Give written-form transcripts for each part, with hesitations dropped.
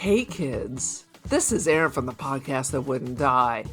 Hey kids, this is Aaron from the podcast that wouldn't die,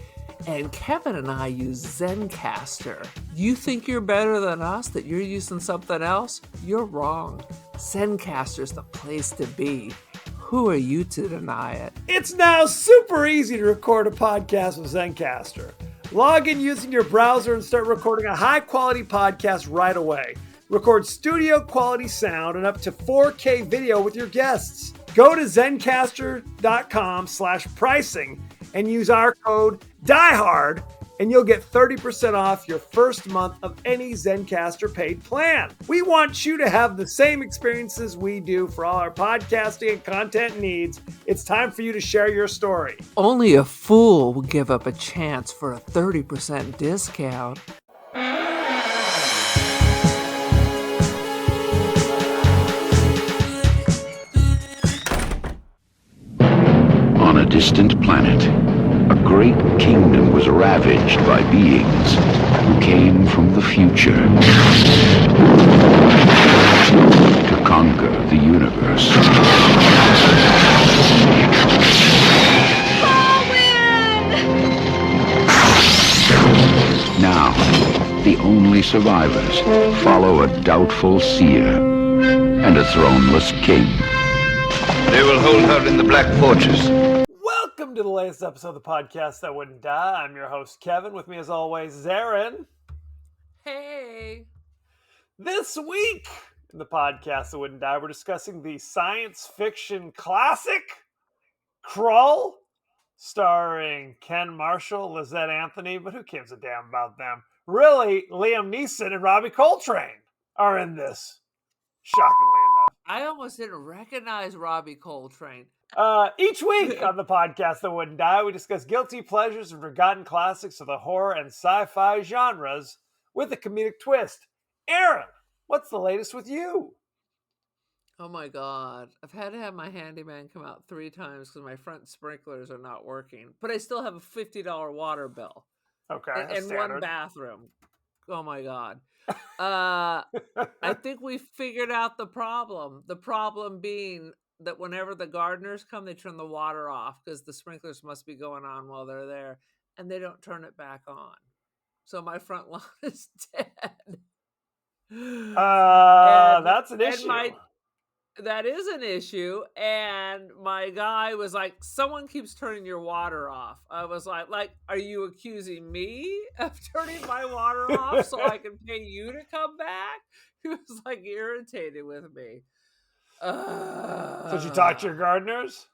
and Kevin and I use Zencastr. You think you're better than us, that you're using something else? You're wrong. Zencastr's the place to be. Who are you to deny it? It's now super easy to record a podcast with Zencastr. Log in using your browser and start recording a high-quality podcast right away. Record studio-quality sound and up to 4K video with your guests. Go to zencastr.com/pricing and use our code DIEHARD and you'll get 30% off your first month of any Zencastr paid plan. We want you to have the same experiences we do for all our podcasting and content needs. It's time for you to share your story. Only a fool would give up a chance for a 30% discount. On a distant planet, a great kingdom was ravaged by beings who came from the future to conquer the universe. Now, the only survivors follow a doubtful seer and a throneless king. They will hold her in the Black Fortress. Welcome to the latest episode of the podcast that wouldn't die. I'm your host, Kevin. With me, as always, is Aaron. Hey! This week in the podcast that wouldn't die, we're discussing the science fiction classic Krull, starring Ken Marshall, Lizette Anthony, but who gives a damn about them? Really, Liam Neeson and Robbie Coltrane are in this, shockingly enough. I almost didn't recognize Robbie Coltrane. Each week on the podcast that wouldn't die, we discuss guilty pleasures and forgotten classics of the horror and sci-fi genres with a comedic twist. Aaron, what's the latest with you? Oh my God. I've had to have my handyman come out 3 times because my front sprinklers are not working. But I still have a $50 water bill. Okay, And one bathroom. Oh my God. I think we figured out the problem. The problem being that whenever the gardeners come, they turn the water off because the sprinklers must be going on while they're there. And they don't turn it back on. So my front lawn is dead. That's an issue. That is an issue. And my guy was like, someone keeps turning your water off. I was like, are you accusing me of turning my water off so I can pay you to come back? He was like irritated with me. So did you talk to your gardeners?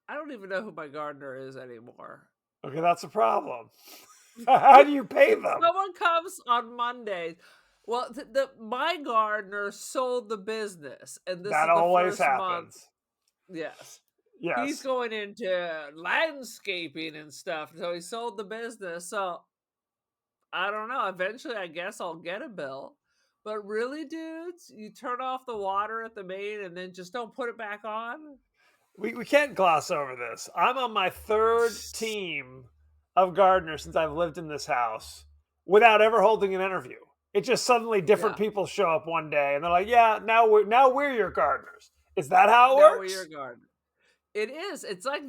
I don't even know who my gardener is anymore. Okay, that's a problem. How do you pay them? Someone comes on Mondays. Well, my gardener sold the business, and this that is the always first happens. month. Yes. Yes. He's going into landscaping and stuff, so he sold the business. So I don't know. Eventually, I guess I'll get a bill. But really, dudes, you turn off the water at the main and then just don't put it back on? We can't gloss over this. I'm on my 3rd team of gardeners since I've lived in this house without ever holding an interview. It just suddenly different people show up one day and they're like, "Yeah, now we're your gardeners." Is that how it works? Now we're your gardener. It is. It's like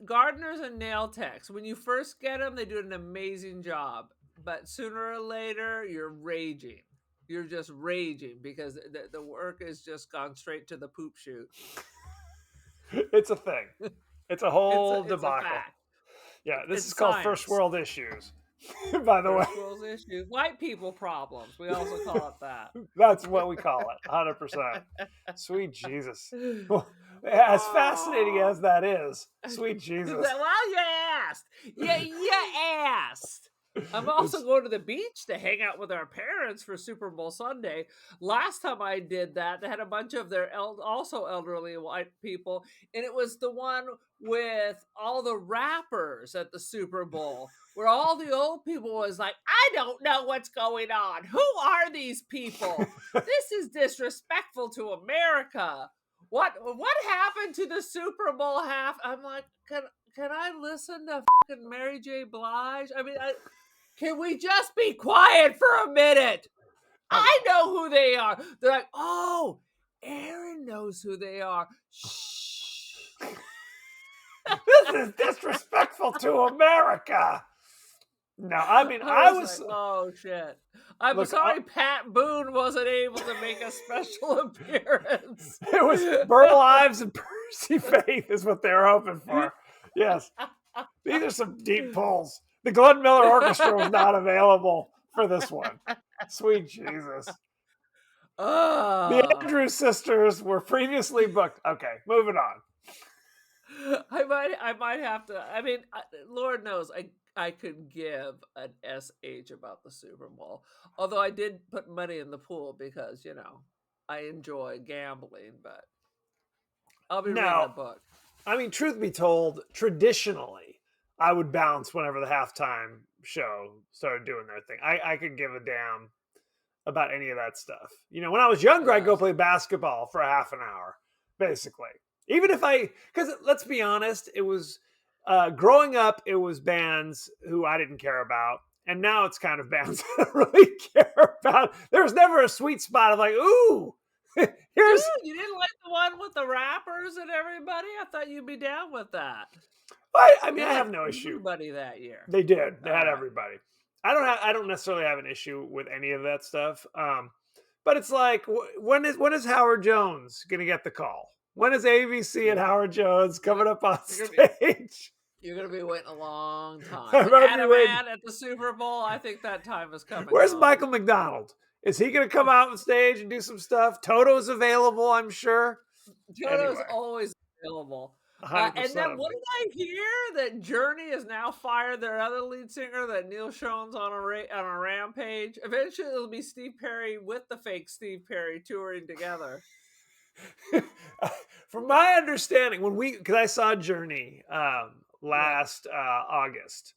gardeners and nail techs. When you first get them, they do an amazing job. But sooner or later, you're raging. You're just raging because the work has just gone straight to the poop chute. It's a thing. It's a whole debacle. It's a fact. Yeah, this It's is called science. First World Issues. By the way, First world issues. White people problems. We also call it that. That's what we call it. 100%. Sweet Jesus. As fascinating as that is, sweet Jesus. Well, you asked. Yeah, you asked. I'm also going to the beach to hang out with our parents for Super Bowl Sunday. Last time I did that, they had a bunch of their also elderly white people, and it was the one with all the rappers at the Super Bowl, where all the old people was like, "I don't know what's going on. Who are these people? This is disrespectful to America. What happened to the Super Bowl half?" I'm like, can I listen to fucking Mary J. Blige? I mean, can we just be quiet for a minute? I know who they are. They're like, oh, Aaron knows who they are. Shh. is disrespectful to America. No, I mean, I was like, oh shit. I'm Look, sorry Pat Boone wasn't able to make a special appearance. It was Burl Ives and Percy Faith is what they were hoping for. Yes. These are some deep pulls. The Glenn Miller Orchestra was not available for this one. Sweet Jesus. The Andrews sisters were previously booked. Okay, moving on. I might have to. I mean, Lord knows I could give an SH about the Super Bowl. Although I did put money in the pool because, I enjoy gambling, but I'll be reading a book. I mean, truth be told, traditionally, I would bounce whenever the halftime show started doing their thing. I could give a damn about any of that stuff. When I was younger, I'd go play basketball for a half an hour, basically. Even if because let's be honest, it was growing up, it was bands who I didn't care about. And now it's kind of bands I don't really care about. There was never a sweet spot of like, ooh, Dude, you didn't like the one with the rappers and everybody? I thought you'd be down with that. I mean, I have no issue. Everybody that year. They did. They had everybody. I don't necessarily have an issue with any of that stuff. But it's like, when is Howard Jones going to get the call? When is ABC and Howard Jones coming up on stage? You're going to be waiting a long time. Adam Ant at the Super Bowl, I think that time is coming. Where's Michael McDonald? Is he going to come out on stage and do some stuff? Toto's available, I'm sure. Toto's always available. And then what did I hear? That Journey has now fired their other lead singer, that Neil Schoen's on a rampage. Eventually it'll be Steve Perry with the fake Steve Perry touring together. From my understanding, because I saw Journey last August.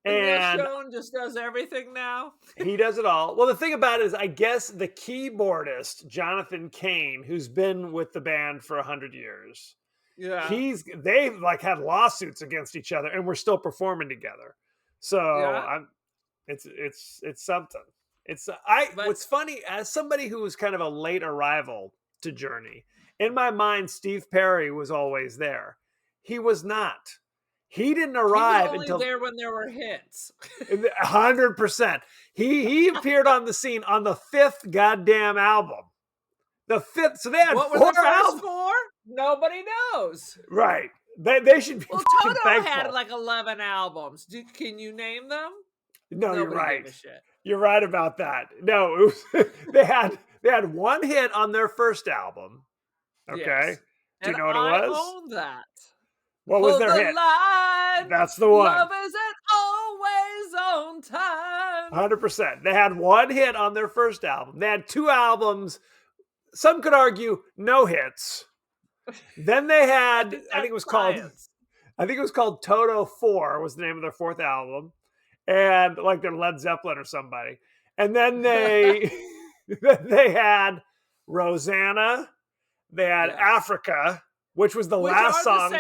And Neil Schoen just does everything now. He does it all. Well, the thing about it is, I guess the keyboardist, Jonathan Cain, who's been with the band for 100 years, they've like had lawsuits against each other, and we're still performing together. So it's something. What's funny, as somebody who was kind of a late arrival to Journey, in my mind, Steve Perry was always there. He was not. He didn't arrive until there when there were hits. 100%. He appeared on the scene on the 5th goddamn album. The 5th. So they had what 4 were the first albums. 4? Nobody knows. Right. They should be. Well, Toto thankful. had like 11 albums. Can you name them? No, Nobody you're right. gave a shit. You're right about that. No, it was, they had one hit on their first album. Okay. Yes. Do you know what it was? I own that. What was their hit? Line. That's the one. Love isn't always on time. 100%. They had one hit on their first album. They had 2 albums. Some could argue no hits. Then they had, I think it was called Toto 4 was the name of their 4th album. And like their Led Zeppelin or somebody. And then they had Rosanna. They had Africa, which was the last song.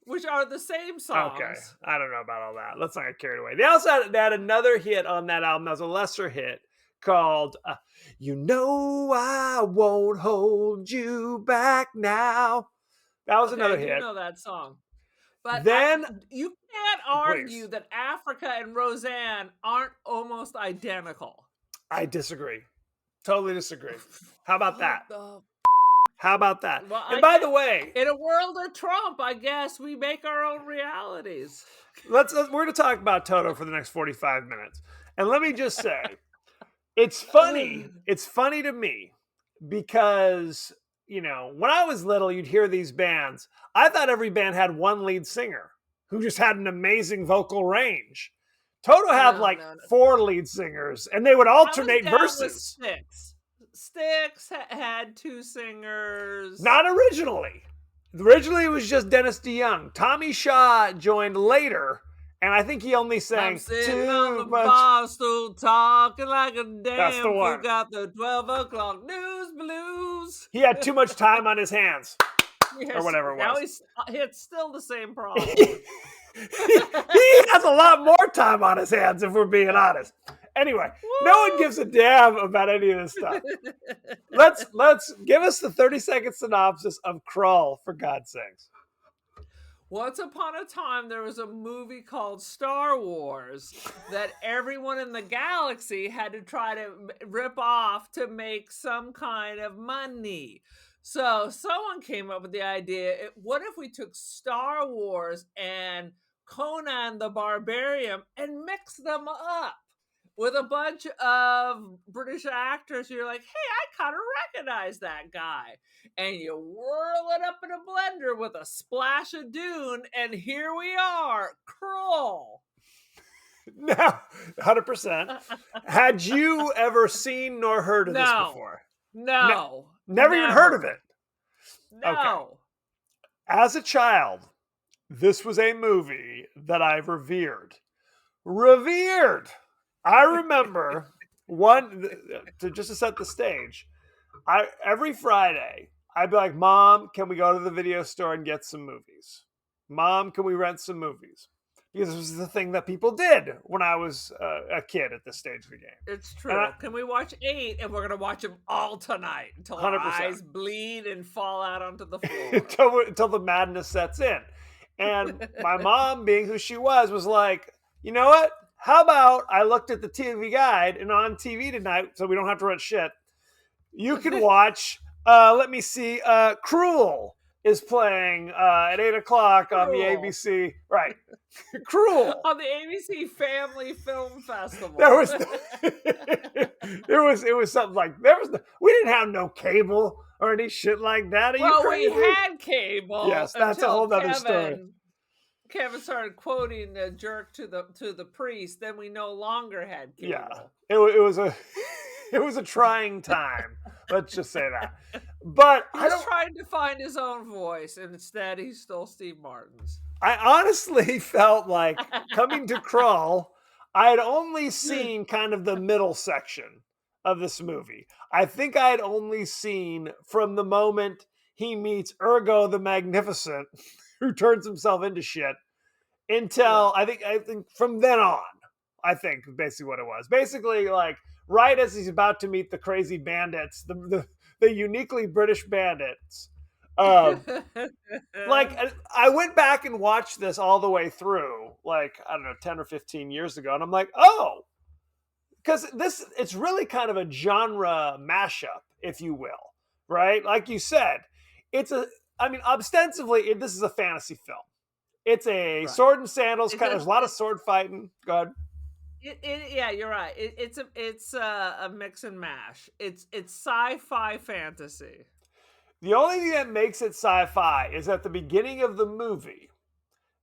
Which are the same songs. Okay. I don't know about all that. Let's not get carried away. They also had another hit on that album that was a lesser hit called You Know I Won't Hold You Back Now. That was another hit. I know that song. But then you can't argue that Africa and Roseanne aren't almost identical. I disagree. Totally disagree. How about that? How about that? Well, and by the way, in a world of Trump, I guess we make our own realities. We're going to talk about Toto for the next 45 minutes. And let me just say, it's funny. It's funny to me because, when I was little, you'd hear these bands. I thought every band had one lead singer who just had an amazing vocal range. Toto had 4 lead singers, and they would alternate verses. Styx had 2 singers. Not originally. Originally, it was just Dennis DeYoung. Tommy Shaw joined later, and I think he only sang I'm sitting too on the much. bar stool talking like a damn That's the one. Who got the 12 o'clock news blues. He had too much time on his hands. Or whatever it was. Now it's still the same problem. He has a lot more time on his hands, if we're being honest. Anyway, no one gives a damn about any of this stuff. Let's give us the 30-second synopsis of Krull, for God's sakes. Once upon a time, there was a movie called Star Wars that everyone in the galaxy had to try to rip off to make some kind of money. So someone came up with the idea, what if we took Star Wars and Conan the Barbarian and mixed them up with a bunch of British actors? You're like, hey, I kind of recognize that guy. And you whirl it up in a blender with a splash of Dune, and here we are, Krull. Now, 100%. Had you ever seen nor heard of this before? No. Never even heard of it? No. Okay. As a child, this was a movie that I revered. I remember just to set the stage. Every Friday, I'd be like, Mom, can we go to the video store and get some movies? Mom, can we rent some movies? Because this was the thing that people did when I was a kid at this stage of the game. It's true. Can we watch 8? And we're going to watch them all tonight until 100%. Our eyes bleed and fall out onto the floor. until the madness sets in. And my mom, being who she was like, you know what? How about I looked at the TV guide, and on TV tonight, so we don't have to rent shit, you can watch, let me see, Krull is playing at 8 o'clock on the ABC. Right. Krull. On the ABC Family Film Festival. It was something like, we didn't have no cable or any shit like that. Are you crazy? We had cable. Yes, that's a whole other story. Kevin started quoting the jerk to the priest, then we no longer had cable. Yeah. It was a trying time. Let's just say that. But he was trying to find his own voice, and instead he stole Steve Martin's. I honestly felt like coming to Krull, I had only seen kind of the middle section of this movie. I think I had only seen from the moment he meets Ergo the Magnificent, who turns himself into shit, until I think from then on, I think basically what it was. Basically, like, right as he's about to meet the crazy bandits, the uniquely British bandits. Like, I went back and watched this all the way through, like, I don't know, 10 or 15 years ago. And I'm like, oh, because it's really kind of a genre mashup, if you will, right? Like you said, ostensibly, this is a fantasy film. It's a sword and sandals kind of, there's a lot of sword fighting. Go ahead. Yeah, you're right. It's a mix and mash. It's sci-fi fantasy. The only thing that makes it sci-fi is at the beginning of the movie,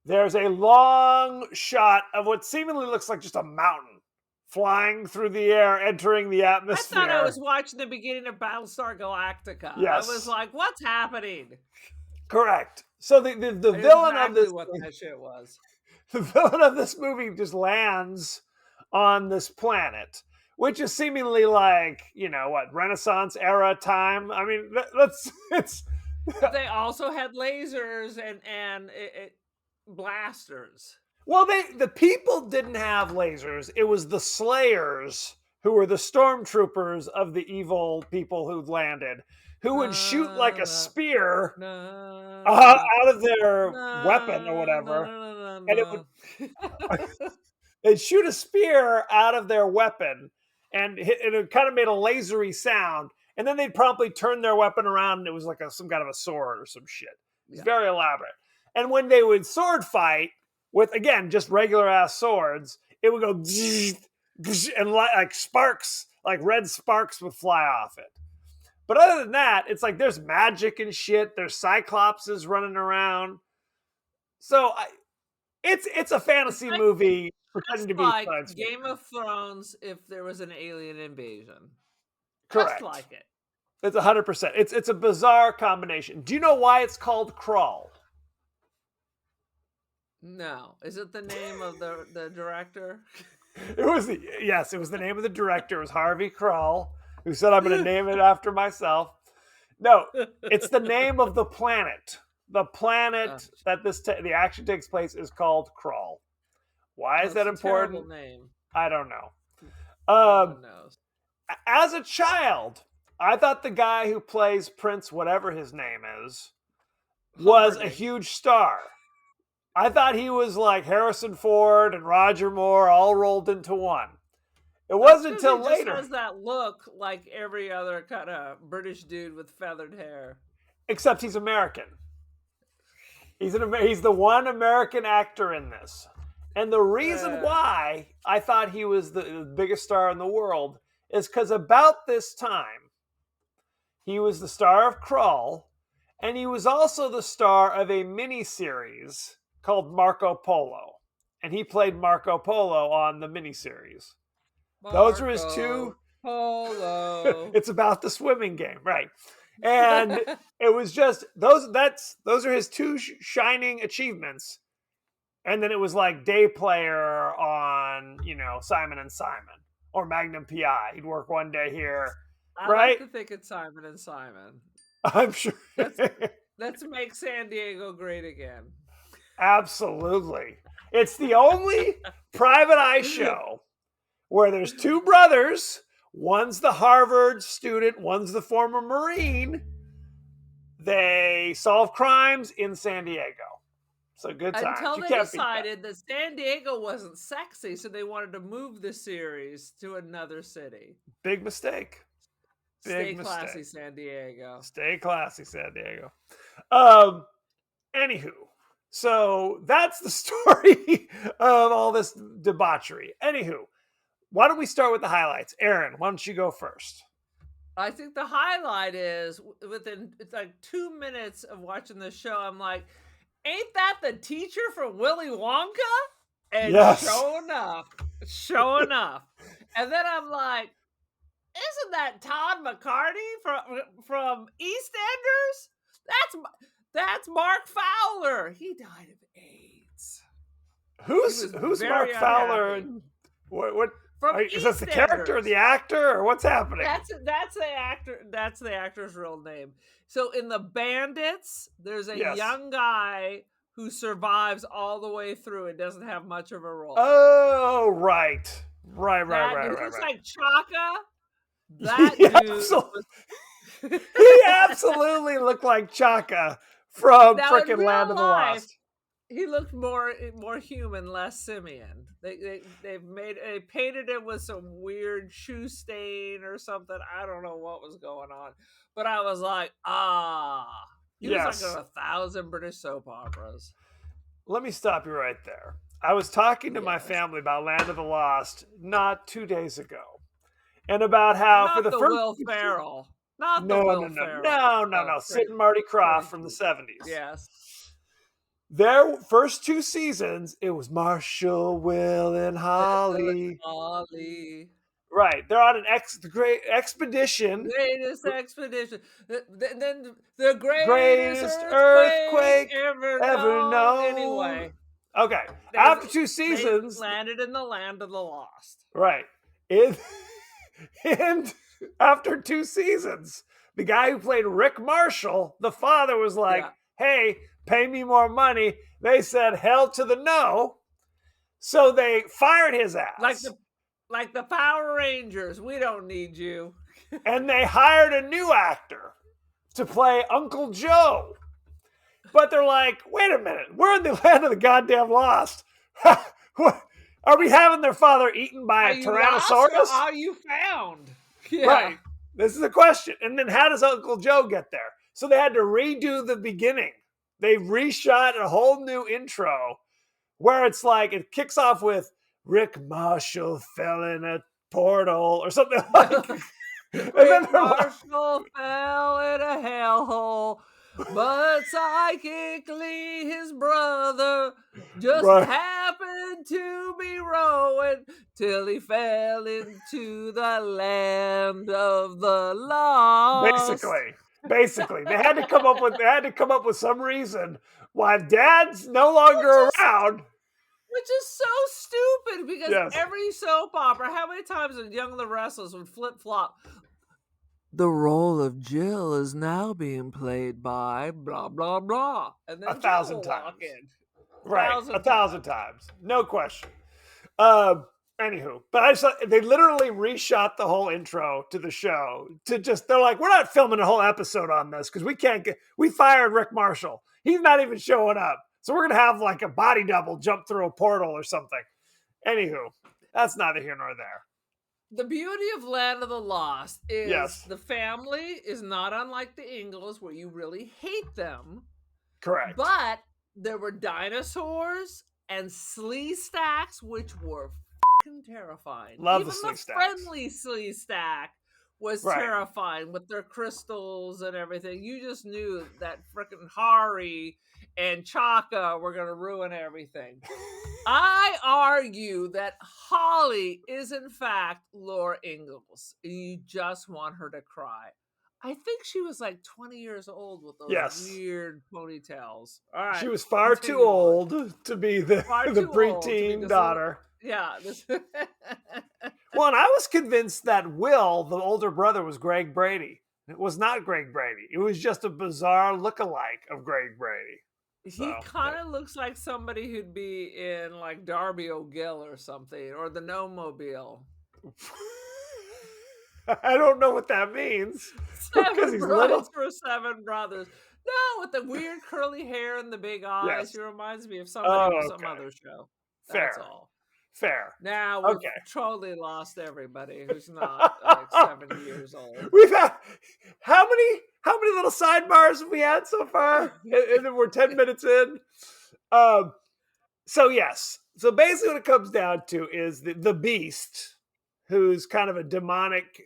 there's a long shot of what seemingly looks like just a mountain flying through the air, entering the atmosphere. I thought I was watching the beginning of Battlestar Galactica. Yes. I was like, what's happening? Correct. So the villain of this, what that shit was. The villain of this movie just lands on this planet, which is seemingly like, Renaissance era time. I mean, They also had lasers and blasters. Well, the people didn't have lasers. It was the Slayers, who were the stormtroopers of the evil people who landed, who would shoot like a spear out of their weapon or whatever. And it would they'd shoot a spear out of their weapon, and it kind of made a lasery sound. And then they'd promptly turn their weapon around, and it was like some kind of a sword or some shit. It's very elaborate. And when they would sword fight with, again, just regular ass swords, it would go and like sparks, like red sparks would fly off it. But other than that, it's like there's magic and shit. There's cyclopses running around. So it's a fantasy movie pretending to be like science Game of Thrones if there was an alien invasion. Correct. Just like it. It's 100%. It's a bizarre combination. Do you know why it's called Krull? No. Is it the name of the director? It was the name of the director. It was Harvey Krull, who said, I'm going to name it after myself. No, it's the name of the planet. The planet that the action takes place is called Krull. Why is that important? Name. I don't know. No one knows. As a child, I thought the guy who plays Prince, whatever his name is, was a huge star. I thought he was like Harrison Ford and Roger Moore all rolled into one. It wasn't until He later. just has that look like every other kind of British dude with feathered hair. Except he's American. He's the one American actor in this. And the reason why I thought he was the biggest star in the world is because about this time, he was the star of Krull, and he was also the star of a miniseries called Marco Polo. And he played Marco Polo on the miniseries. Those are his two. Polo. It's about the swimming game, right? And it was just those are his two shining achievements. And then it was like day player on, Simon and Simon or Magnum PI. He'd work one day here, I right? like to think it's Simon and Simon. I'm sure. Let's make San Diego great again. Absolutely. It's the only private eye show where there's two brothers. One's the Harvard student, one's the former Marine. They solve crimes in San Diego. So good times. Until they decided that San Diego wasn't sexy, so they wanted to move the series to another city. Big mistake. Stay classy, San Diego. Stay classy, San Diego. Anywho, so that's the story of all this debauchery. Anywho, why don't we start with the highlights? Aaron, why don't you go first? I think the highlight is within it's like 2 minutes of watching the show, I'm like, ain't that the teacher from Willy Wonka? And yes. showing up. And then I'm like, isn't that Todd McCarty from EastEnders? That's Mark Fowler. He died of AIDS. Who's Mark Fowler? What is that the character or the actor or what's happening? That's the actor. That's the actor's real name. So in the Bandits, there's a young guy who survives all the way through and doesn't have much of a role. Oh, right. Looks like Chaka. That dude. He absolutely looked like Chaka from frickin' Land of the Lost. He looked more human, less simian. They painted him with some weird shoe stain or something. I don't know what was going on, but I was like, he was like 1,000 British soap operas. Let me stop you right there. I was talking to my family about Land of the Lost not 2 days ago, and about how not for the first Will Ferrell, not no, the Will Ferrell. No, Sid and Marty Krofft from the 70s. Yes. Their first 2 seasons, it was Marshall, Will, and Holly. Right. They're on the great expedition. Greatest expedition. Then the greatest earthquake ever known. Anyway. Okay. After 2 seasons. They landed in the Land of the Lost. Right. And after 2 seasons, the guy who played Rick Marshall, the father, was like, hey, pay me more money. They said hell to the no. So they fired his ass. Like the Power Rangers. We don't need you. And they hired a new actor to play Uncle Joe. But they're like, wait a minute. We're in the Land of the goddamn Lost. Are we having their father eaten by a Tyrannosaurus? Are you found? Yeah. Right. This is a question. And then how does Uncle Joe get there? So they had to redo the beginning. They reshot a whole new intro where it's like it kicks off with Rick Marshall fell in a portal or something like that. Rick Marshall fell in a hellhole, but psychically his brother just happened to be rowing till he fell into the Land of the Lost. Basically, they had to come up with some reason why Dad's no longer around. Which is so stupid because every soap opera, how many times did Young and the Restless would flip flop? The role of Jill is now being played by blah blah blah, and then 1,000 times. Right, 1,000 times, no question. Anywho, but they literally reshot the whole intro to the show they're like, we're not filming a whole episode on this because we fired Rick Marshall. He's not even showing up. So we're going to have like a body double jump through a portal or something. Anywho, that's neither here nor there. The beauty of Land of the Lost is Yes. the family is not unlike the Ingalls, where you really hate them. Correct. But there were dinosaurs and slee stacks, which were fucking terrifying. Love Even the slee the stacks. friendly slee stack was Right. terrifying with their crystals and everything. You just knew that freaking Hari and Chaka were going to ruin everything. I argue that Holly is in fact Laura Ingalls. You just want her to cry. I think she was like 20 years old with those Yes. weird ponytails. All right. She was far too continue on. old to be the Far too old to be preteen this daughter. Yeah. This Well, and I was convinced that Will, the older brother, was Greg Brady. It was not Greg Brady. It was just a bizarre look-alike of Greg Brady. He So, kind of looks like somebody who'd be in like Darby O'Gill or something, or the No Mobile. I don't know what that means. Because Seven he's brothers little. for seven brothers. No, with the weird curly hair and the big eyes. Yes. He reminds me of somebody from some okay. other show. Fair. That's all. Fair. Now we've Okay. totally lost everybody who's not like 70 years old. We've had how many little sidebars have we had so far? And then we're 10 minutes in. So yes. So basically what it comes down to is the beast, who's kind of a demonic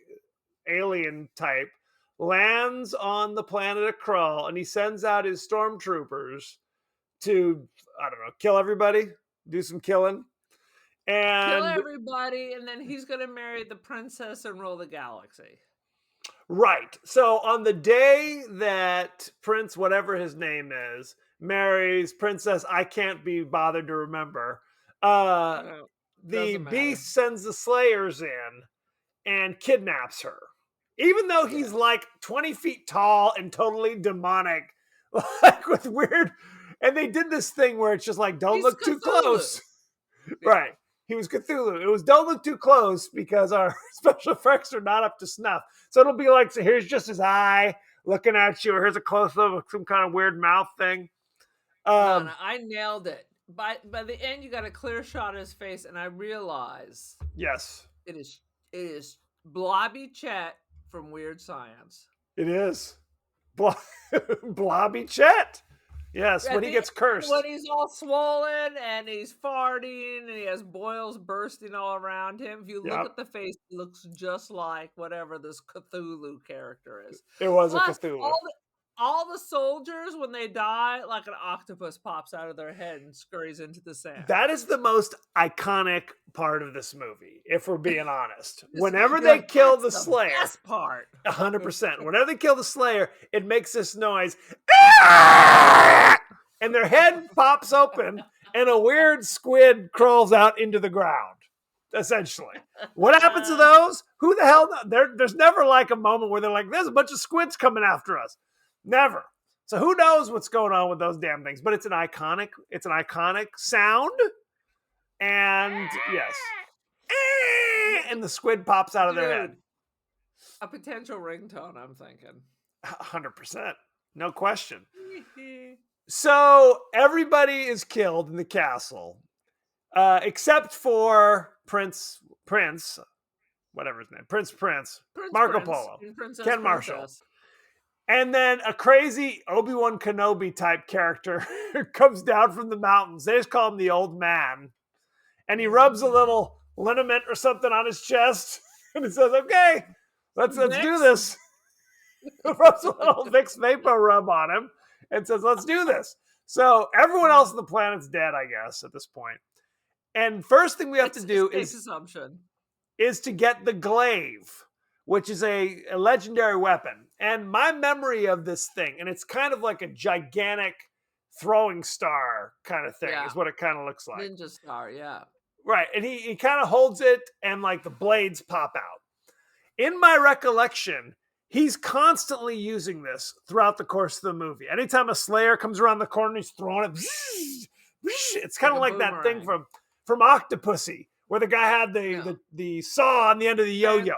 alien type, lands on the planet of Krull, and he sends out his stormtroopers to, I don't know, kill everybody, do some killing. Kill And everybody, and then he's gonna marry the princess and rule the galaxy. right. So on the day that Prince, whatever his name is, marries Princess I can't be bothered to remember, the Doesn't matter. beast sends the Slayers in and kidnaps her. Even though he's like 20 feet tall and totally demonic, like with weird, and they did this thing where it's just like, don't He's look too Cthulhu. close. Yeah. Right. He was Cthulhu. It was don't look too close because our special effects are not up to snuff. So it'll be like, so here's just his eye looking at you, or here's a close up of some kind of weird mouth thing. No, I nailed it. By the end, you got a clear shot of his face, and I realized Yes, it is Blobby Chet from Weird Science. it is. Blobby Chet. Yes, when he gets cursed. When he's all swollen and he's farting and he has boils bursting all around him. If you look at the face, it looks just like whatever this Cthulhu character is. It was Plus, a Cthulhu. all the soldiers, when they die, like an octopus pops out of their head and scurries into the sand. That is the most iconic part of this movie, if we're being honest. Whenever they kill the Slayer, best part. 100%. Whenever they kill the Slayer, it makes this noise, and their head pops open, and a weird squid crawls out into the ground. Essentially, what happens to those? Who the hell? There's never like a moment where they're like, "There's a bunch of squids coming after us." Never. So who knows what's going on with those damn things? But it's an iconic sound, and yes, and the squid pops out of their head. A potential ringtone, I'm thinking. 100%, no question. So everybody is killed in the castle, except for Prince, whatever his name, Prince Marco Polo, Ken Marshall. And then a crazy Obi-Wan Kenobi type character comes down from the mountains. They just call him the old man. And he rubs a little liniment or something on his chest. And he says, okay, let's do this. Rubs a little Vicks Vapor rub on him and says, let's do this. So everyone else on the planet's dead, I guess, at this point. And first thing we have to do is to get the glaive, which is a legendary weapon. And my memory of this thing, and it's kind of like a gigantic throwing star kind of thing, is what it kind of looks like. Ninja star, yeah. Right. And he kind of holds it, and like the blades pop out. In my recollection, he's constantly using this throughout the course of the movie. Anytime a Slayer comes around the corner, he's throwing it. It's kind of like that thing from Octopussy, where the guy had the saw on the end of the yo-yo.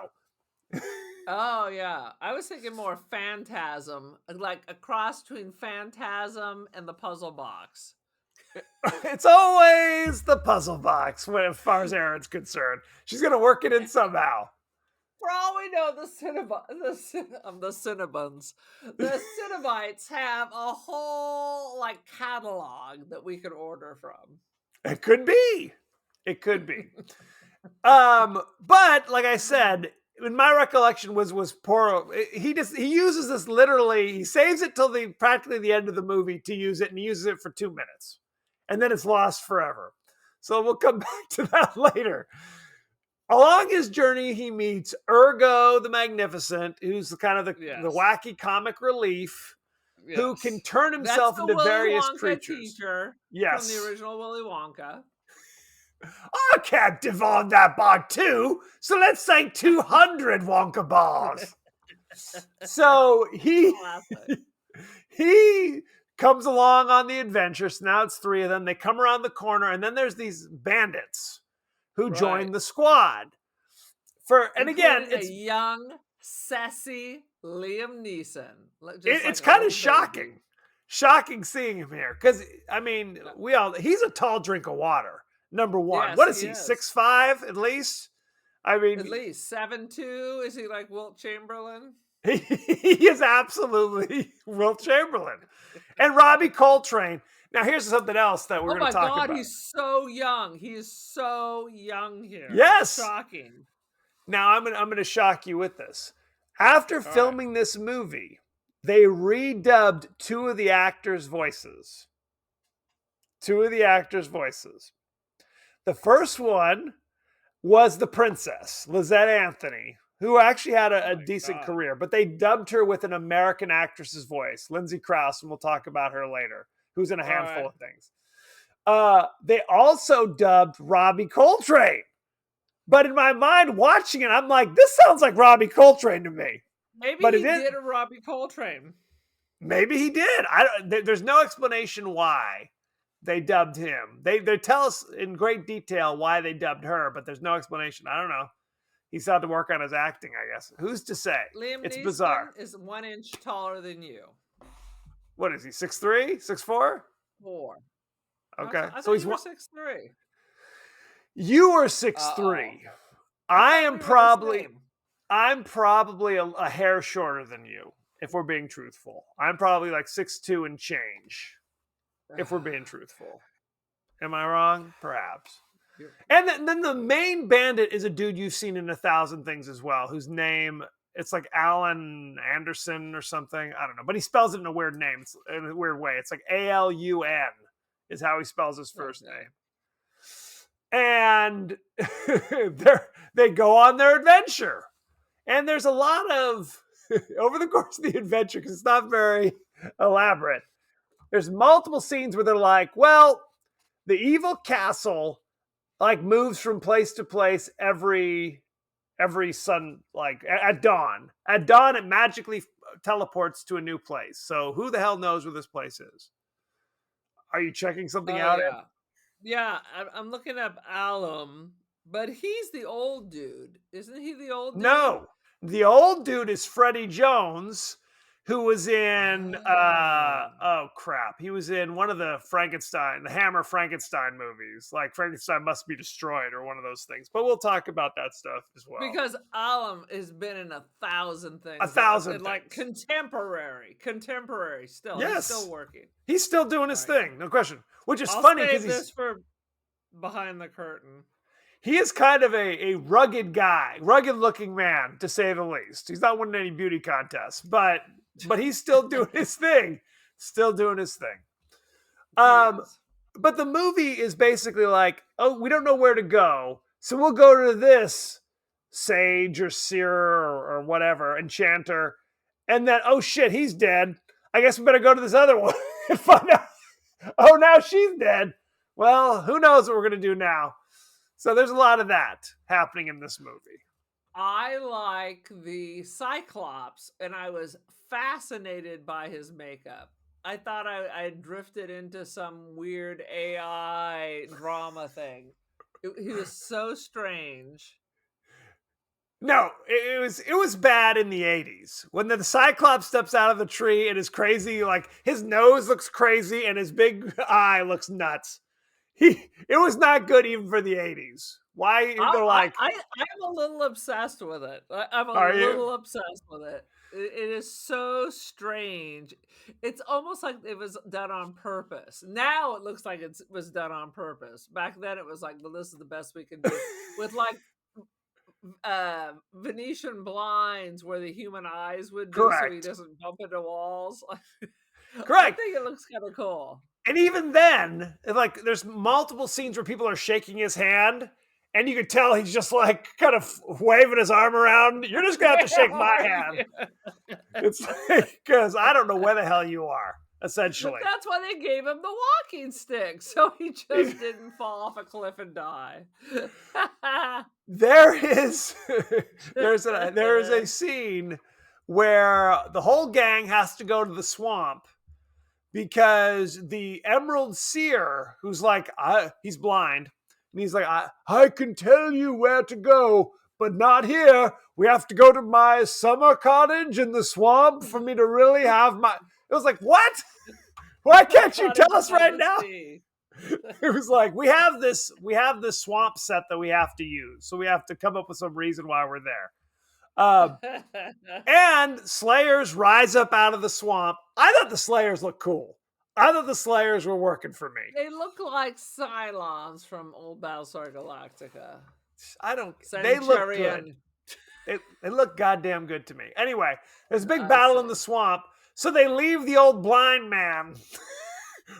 Oh, yeah. I was thinking more Phantasm, like a cross between Phantasm and the puzzle box. It's always the puzzle box when, as far as Aaron's concerned. She's going to work it in somehow. For all we know, the Cinnabons, the Cinnabites have a whole like catalog that we could order from. It could be. It could be. But like I said, in my recollection was poor. He uses this literally. He saves it till practically the end of the movie to use it, and he uses it for 2 minutes, and then it's lost forever. So we'll come back to that later. Along his journey, he meets Ergo the Magnificent, who's kind of the wacky comic relief, who can turn himself into Willy various Wonka creatures. Teacher Yes, from the original Willy Wonka. I can't devolve that bar too, so let's say 200 Wonka bars. So he comes along on the adventure. So now it's 3 of them. They come around the corner, and then there's these bandits who join the squad. And again, it's a young, sassy Liam Neeson. It's kind of shocking. Shocking seeing him here. Because, I mean, he's a tall drink of water. Number one. Yes, what is he? 6'5" at least? I mean, at least 7'2". Is he like Wilt Chamberlain? He is absolutely Wilt Chamberlain. And Robbie Coltrane. Now, here's something else that we're going to talk about. Oh my God, he's so young. He's so young here. Yes. It's shocking. Now, I'm going to shock you with this. After filming this movie, they redubbed 2 of the actors' voices. 2 of the actors' voices. The first one was the princess, Lizette Anthony, who actually had a decent career, but they dubbed her with an American actress's voice, Lindsay Krause, and we'll talk about her later, who's in a handful of things. They also dubbed Robbie Coltrane. But in my mind, watching it, I'm like, this sounds like Robbie Coltrane to me. Maybe he did a Robbie Coltrane. Maybe he did. There's no explanation why they dubbed him. They tell us in great detail why they dubbed her, but there's no explanation. I don't know. He's had to work on his acting, I guess. Who's to say? Liam it's Neeson bizarre. Is 1 inch taller than you. What is he? 6'3", 6'4"? 4. Okay, so he's 6'3". You are 6'3". I'm probably a hair shorter than you, if we're being truthful. I'm probably like 6'2" and change, if we're being truthful. Am I wrong? Perhaps. And then the main bandit is a dude you've seen in 1,000 things as well, whose name, it's like Alan Anderson or something. I don't know, but he spells it in a weird name, in a weird way. It's like Alun is how he spells his first name. And they go on their adventure. And there's a lot of, over the course of the adventure, because it's not very elaborate, there's multiple scenes where they're like, well, the evil castle like moves from place to place every sun, like at dawn. At dawn, it magically teleports to a new place. So who the hell knows where this place is? Are you checking something out? Yeah, I'm looking up Alum, but he's the old dude. Isn't he the old dude? No. The old dude is Freddie Jones, who was in, he was in one of the Hammer Frankenstein movies, like Frankenstein Must Be Destroyed or one of those things. But we'll talk about that stuff as well. Because Alum has been in 1,000 things. 1,000 things. Like contemporary still. Yes. He's still working. He's still doing his thing, no question. Which is funny because he's for behind the curtain. He is kind of a rugged guy, rugged-looking man, to say the least. He's not winning any beauty contests, but he's still doing his thing. Still doing his thing. But the movie is basically like, oh, we don't know where to go, so we'll go to this sage or seer or whatever, enchanter, and then, oh shit, he's dead. I guess we better go to this other one and find out. Oh, now she's dead. Well, who knows what we're going to do now? So there's a lot of that happening in this movie. I like the Cyclops, and I was fascinated by his makeup. I thought I drifted into some weird AI drama thing. He was so strange. No, it was bad in the 80s. When the Cyclops steps out of the tree and is crazy, like his nose looks crazy and his big eye looks nuts. It was not good even for the 80s. Why they're like, I'm a little obsessed with it. I'm a are you? little obsessed with it. It is so strange. It's almost like it was done on purpose. Now it looks like it was done on purpose. Back then it was like, well, this is the best we can do with like Venetian blinds where the human eyes would be, so he Correct. doesn't bump into walls. I Correct. think it looks kind of cool. And even then, like there's multiple scenes where people are shaking his hand, and you could tell he's just like kind of waving his arm around. You're just gonna have to shake my hand. It's like, because I don't know where the hell you are, essentially. That's why they gave him the walking stick, so he just didn't fall off a cliff and die. There's a scene where the whole gang has to go to the swamp because the Emerald Seer, who's like, he's blind, and he's like, I can tell you where to go, but not here. We have to go to my summer cottage in the swamp for me to really have my. It was like, what? Why can't you tell us right now? It was like, we have this swamp set that we have to use, so we have to come up with some reason why we're there. And Slayers rise up out of the swamp. I thought the Slayers looked cool. I thought the Slayers were working for me. They look like Cylons from old Battlestar Galactica. They look good. They look goddamn good to me. Anyway, there's a big battle in the swamp, so they leave the old blind man.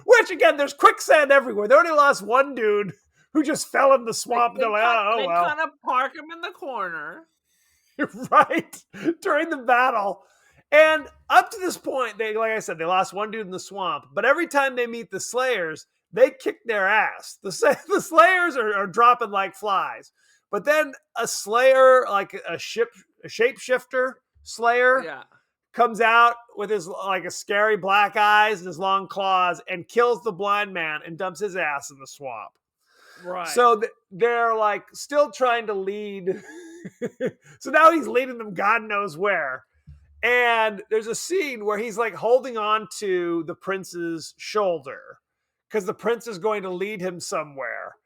Which, again, there's quicksand everywhere. They only lost one dude who just fell in the swamp. They kind of park him in the corner. Right, during the battle. And up to this point, like I said, they lost one dude in the swamp. But every time they meet the Slayers, they kick their ass. The Slayers are dropping like flies. But then a Slayer, like a shapeshifter Slayer, comes out with his like a scary black eyes and his long claws and kills the blind man and dumps his ass in the swamp. Right. So they're like still trying to lead. So now he's leading them God knows where. And there's a scene where he's like holding on to the prince's shoulder because the prince is going to lead him somewhere.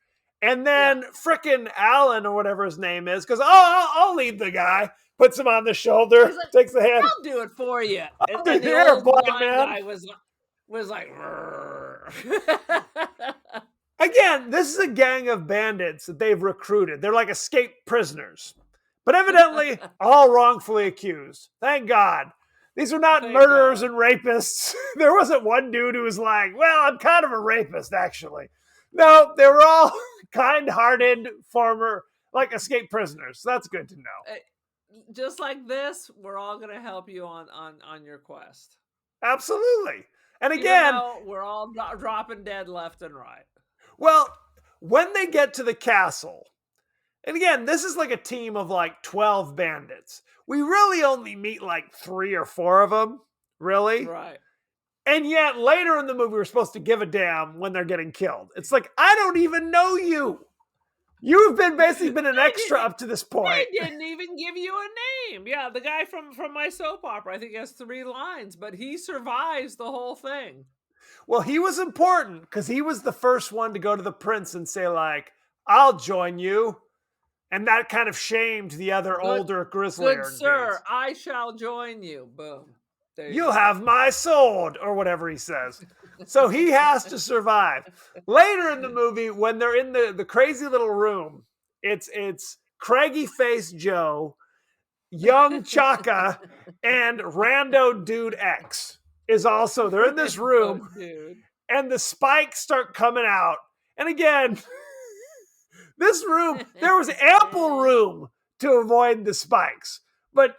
And then frickin' Alan or whatever his name is, because I'll lead the guy. Puts him on the shoulder, like, takes the hand. I'll do it for you. And the old blind guy was like, again, this is a gang of bandits that they've recruited. They're like escaped prisoners, but evidently all wrongfully accused. Thank God. These are not murderers and rapists. There wasn't one dude who was like, well, I'm kind of a rapist, actually. No, they were all kind-hearted former, like, escaped prisoners. So that's good to know. Just like this, we're all going to help you on your quest. Absolutely. And again, we're all dropping dead left and right. Well, when they get to the castle, and again, this is like a team of like 12 bandits. We really only meet like 3 or 4 of them, really. Right. And yet later in the movie, we're supposed to give a damn when they're getting killed. It's like, I don't even know you. You've basically been an extra up to this point. They didn't even give you a name. Yeah, the guy from my soap opera, I think he has 3 lines, but he survives the whole thing. Well, he was important because he was the first one to go to the prince and say, like, I'll join you. And that kind of shamed the other older grizzly. Good sir, dudes. I shall join you. Boom. You'll have my sword, or whatever he says. So he has to survive. Later in the movie, when they're in the crazy little room, it's Craggy-Faced Joe, Young Chaka, and Rando Dude X is also. They're in this room, and the spikes start coming out. And again, this room, there was ample room to avoid the spikes. But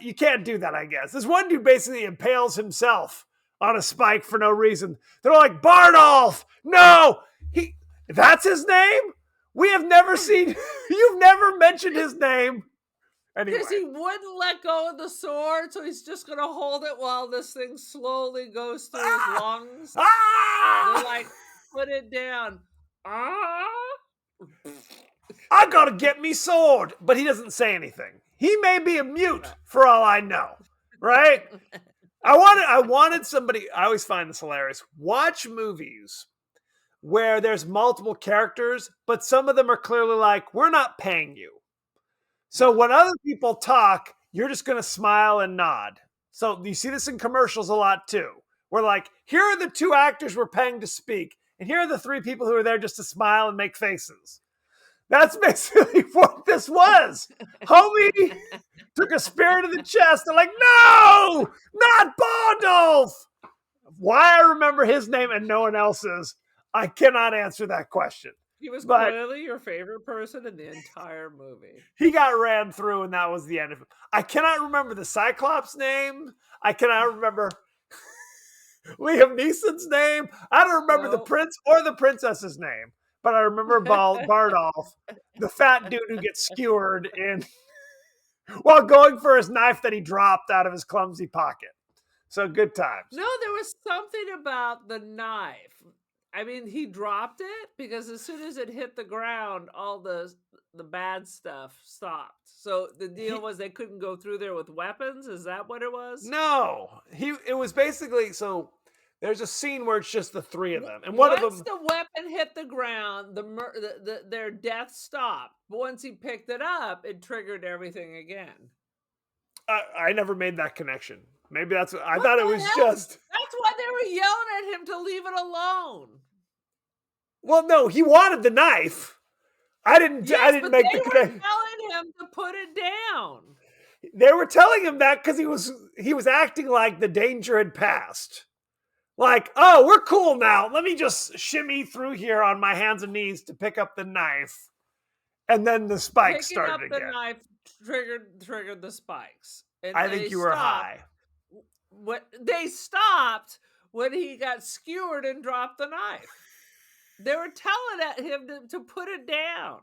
you can't do that, I guess. This one dude basically impales himself on a spike for no reason. They're like, Bardolph! No! That's his name? We have never seen... You've never mentioned his name. Anyway. Because he wouldn't let go of the sword, so he's just going to hold it while this thing slowly goes through his lungs. They're like, put it down. I gotta get me sword. But he doesn't say anything. He may be a mute for all I know, right? I wanted somebody, I always find this hilarious. Watch movies where there's multiple characters, but some of them are clearly like, we're not paying you. So when other people talk, you're just going to smile and nod. So you see this in commercials a lot too. We're like, here are the two actors we're paying to speak, and here are the three people who are there just to smile and make faces. That's basically what this was. Homie took a spear to the chest and like, no, not Bondolf. Why I remember his name and no one else's, I cannot answer that question. He was clearly your favorite person in the entire movie. He got ran through and that was the end of it. I cannot remember the Cyclops name. I cannot remember Liam Neeson's name. I don't remember the prince or the princess's name. But I remember Bardolph, the fat dude who gets skewered in while going for his knife that he dropped out of his clumsy pocket. So good times. No, there was something about the knife. I mean, he dropped it because as soon as it hit the ground, all the bad stuff stopped. So the deal was they couldn't go through there with weapons. Is that what it was? No, it was basically so. There's a scene where it's just the three of them, and one of them. Once the weapon hit the ground, their death stopped. But once he picked it up, it triggered everything again. I never made that connection. Maybe that's what I thought it was just. That's why they were yelling at him to leave it alone. Well, no, he wanted the knife. I didn't make the connection. They were telling him to put it down. They were telling him that because he was acting like the danger had passed. Like, oh, we're cool now. Let me just shimmy through here on my hands and knees to pick up the knife. And then the spikes started again. Picking up the knife triggered the spikes. And I think you were high. They stopped when he got skewered and dropped the knife. They were telling at him to put it down.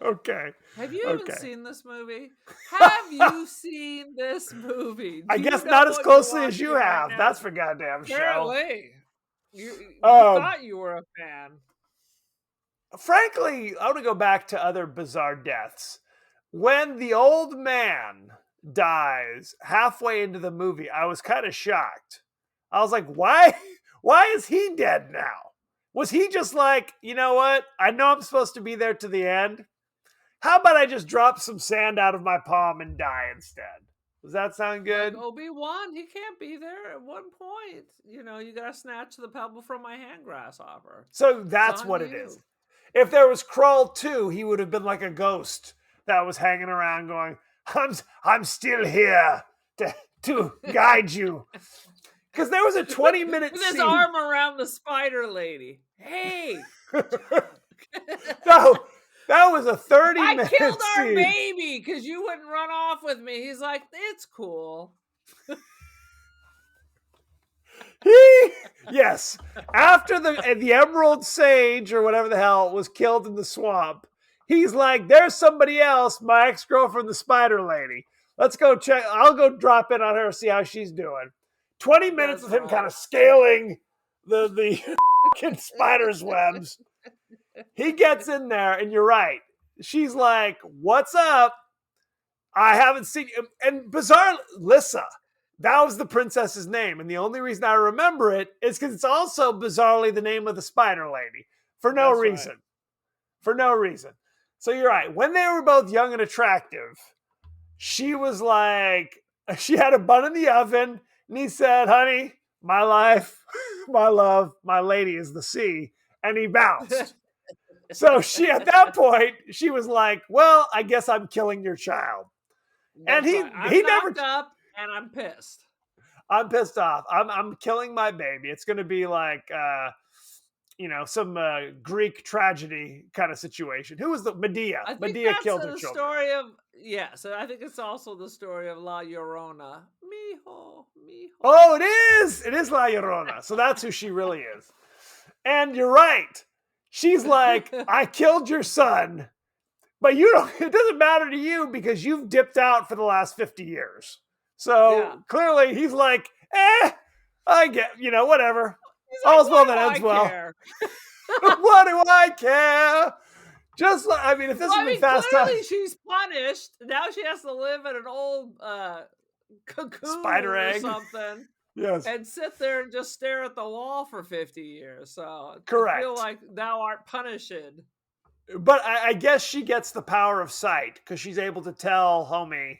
Okay. Have you even seen this movie? Have you seen this movie? I guess not as closely as you have. Right, that's for goddamn sure. Apparently. You thought you were a fan. Frankly, I want to go back to other bizarre deaths. When the old man dies halfway into the movie, I was kind of shocked. I was like, why is he dead now? Was he just like, you know what? I know I'm supposed to be there to the end. How about I just drop some sand out of my palm and die instead? Does that sound good? Like Obi-Wan, he can't be there at one point. You know, you got to snatch the pebble from my hand, grasshopper. So that's what it is. If there was Krull 2, he would have been like a ghost that was hanging around going, I'm still here to guide you. Because there was a 20-minute with scene. His arm around the spider lady. Hey! No, that was a 30-minute scene. I killed our baby because you wouldn't run off with me. He's like, it's cool. Yes. After the Emerald Sage or whatever the hell was killed in the swamp, he's like, there's somebody else, my ex-girlfriend, the spider lady. Let's go check. I'll go drop in on her, see how she's doing. 20 minutes of him kind of scaling the spider's webs. He gets in there, and you're right. She's like, what's up? I haven't seen you. And bizarre, Lissa. That was the princess's name. And the only reason I remember it is because it's also bizarrely the name of the spider lady. For no reason. Right. For no reason. So you're right. When they were both young and attractive, she was like, she had a bun in the oven. And he said, honey, my life, my love, my lady is the sea. And he bounced. So she, at that point, she was like, well, I guess I'm killing your child. That's and right. he never up and I'm pissed. I'm pissed off. I'm killing my baby. It's going to be like, some Greek tragedy kind of situation. Who was the Medea? I think Medea killed her children. Story of so I think it's also the story of La Llorona. Mijo. Oh, it is. It is La Llorona. So that's who she really is. And you're right. She's like, I killed your son, but it doesn't matter to you because you've dipped out for the last 50 years. So clearly he's like, I get, whatever. Like, all's well that ends well. What do I care? Just like, I mean, if this Well, had I been mean, Fast clearly Times, she's punished. Now she has to live in an old cocoon spider or egg. something Yes, and sit there and just stare at the wall for 50 years. So I feel correct. like thou art punished. But I guess she gets the power of sight because she's able to tell homie,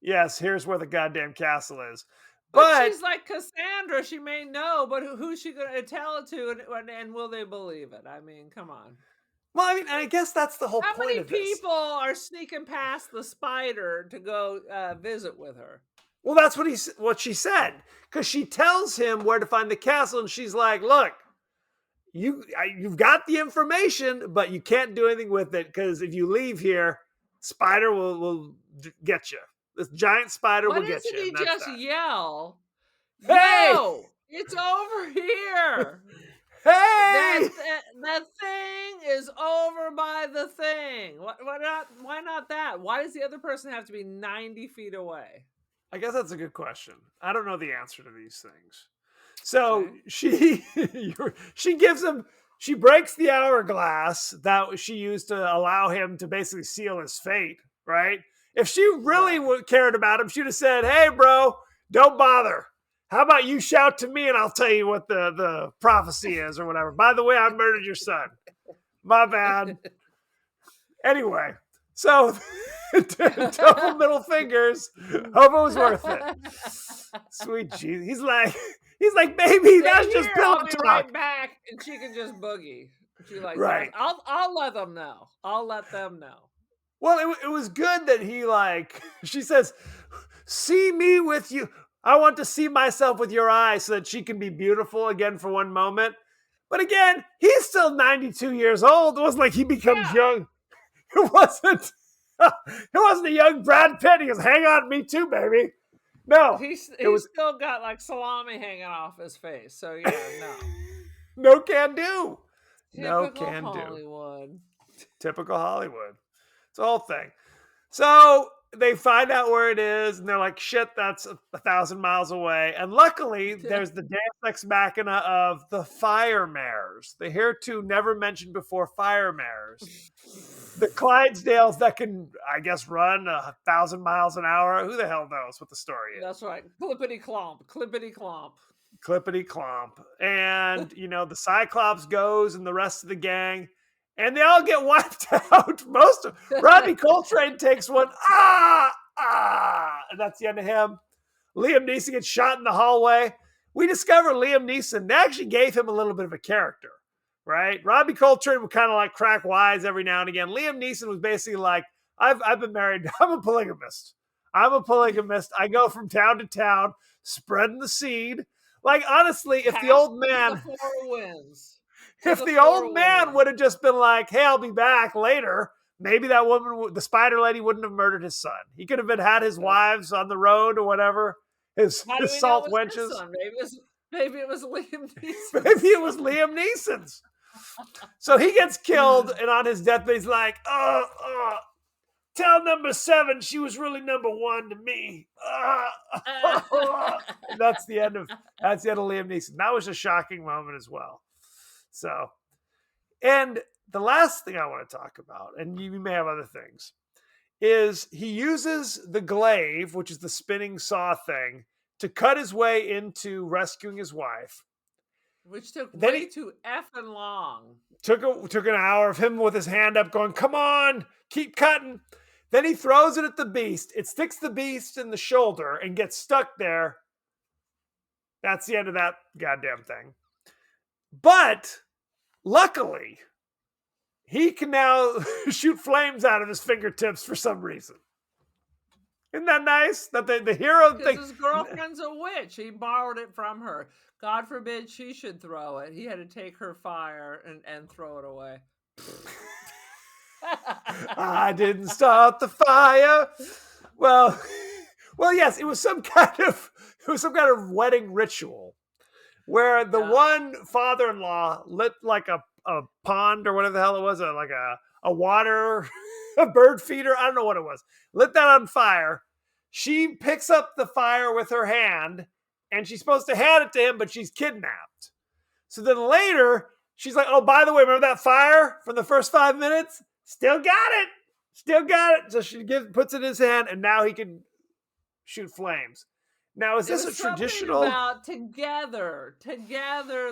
yes, here's where the goddamn castle is. But But she's like Cassandra. She may know, but who's she going to tell it to, and will they believe it? I mean, come on. well, I mean, I guess that's the whole How point many of this. people are sneaking past the spider to go visit with her? Well, that's what she said because she tells him where to find the castle, and she's like, "Look, you've got the information, but you can't do anything with it because if you leave here, spider will get you. This giant spider Why will get doesn't you." he And that's just that. yell? Hey, Yo, it's over here. hey! That thing is over by the thing. Why not that? Why does the other person have to be 90 feet away? I guess that's a good question. I don't know the answer to these things. So Okay. she gives him, she breaks the hourglass that she used to allow him to basically seal his fate, right? If she really Right. cared about him, she'd have said, "Hey, bro, don't bother. How about you shout to me and I'll tell you what the prophecy is or whatever. By the way, I murdered your son. My bad." Anyway, so double middle fingers. Hope it was worth it. Sweet Jesus. He's like, baby, that's just pillow I'll be talk. right back, and she can just boogie. She like Right. that. I'll let them know. I'll let them know. Well, it was good that he she says, "See me with you. I want to see myself with your eyes so that she can be beautiful again for one moment." But again, he's still 92 years old. It wasn't like he becomes young. It wasn't. It wasn't a young Brad Pitt. He goes, "Hang on, me too, baby." No, He's it was still got like salami hanging off his face. So yeah, no. no can do. No Typical can do. Hollywood. Typical Hollywood. It's a whole thing. So they find out where it is, and they're like, "Shit, that's 1,000 miles away." And luckily, there's the Deus Ex Machina of the fire mares. The hereto never mentioned before fire mares. The Clydesdales that can, I guess, run 1,000 miles an hour. Who the hell knows what the story is? That's right. Clippity clomp. Clippity clomp. Clippity clomp. And, the Cyclops goes and the rest of the gang, and they all get wiped out. Most of Rodney Coltrane takes one. And that's the end of him. Liam Neeson gets shot in the hallway. We discover Liam Neeson, they actually gave him a little bit of a character, right? Robbie Coltrane would kind of like crack wise every now and again. Liam Neeson was basically like, I've been married. I'm a polygamist. I go from town to town, spreading the seed. Like, honestly, if the old man, the four wins. if the old man would have just been like, "Hey, I'll be back later," maybe that woman, the spider lady, wouldn't have murdered his son. He could have had his wives on the road or whatever. His salt wenches. Maybe it was Liam Neeson. Maybe it was Liam Neeson's. So he gets killed, and on his deathbed, he's like, "Tell number 7 she was really number 1 to me." That's the end of Liam Neeson. That was a shocking moment as well. So, and the last thing I want to talk about, and you may have other things, is he uses the glaive, which is the spinning saw thing, to cut his way into rescuing his wife. Which took way too effing long. Took an hour of him with his hand up going, "Come on, keep cutting." Then he throws it at the beast. It sticks the beast in the shoulder and gets stuck there. That's the end of that goddamn thing. But luckily, he can now shoot flames out of his fingertips for some reason. Isn't that nice? That the hero Because his girlfriend's a witch. He borrowed it from her. God forbid she should throw it. He had to take her fire and throw it away. I didn't start the fire. Well, yes, it was some kind of wedding ritual where the one father-in-law lit like a pond or whatever the hell it was, like a water, a bird feeder. I don't know what it was. Lit that on fire. She picks up the fire with her hand, and she's supposed to hand it to him, but she's kidnapped. So then later, she's like, "Oh, by the way, remember that fire from the first 5 minutes? Still got it. Still got it. So she puts it in his hand, and now he can shoot flames. Now, is It this a was something traditional? about together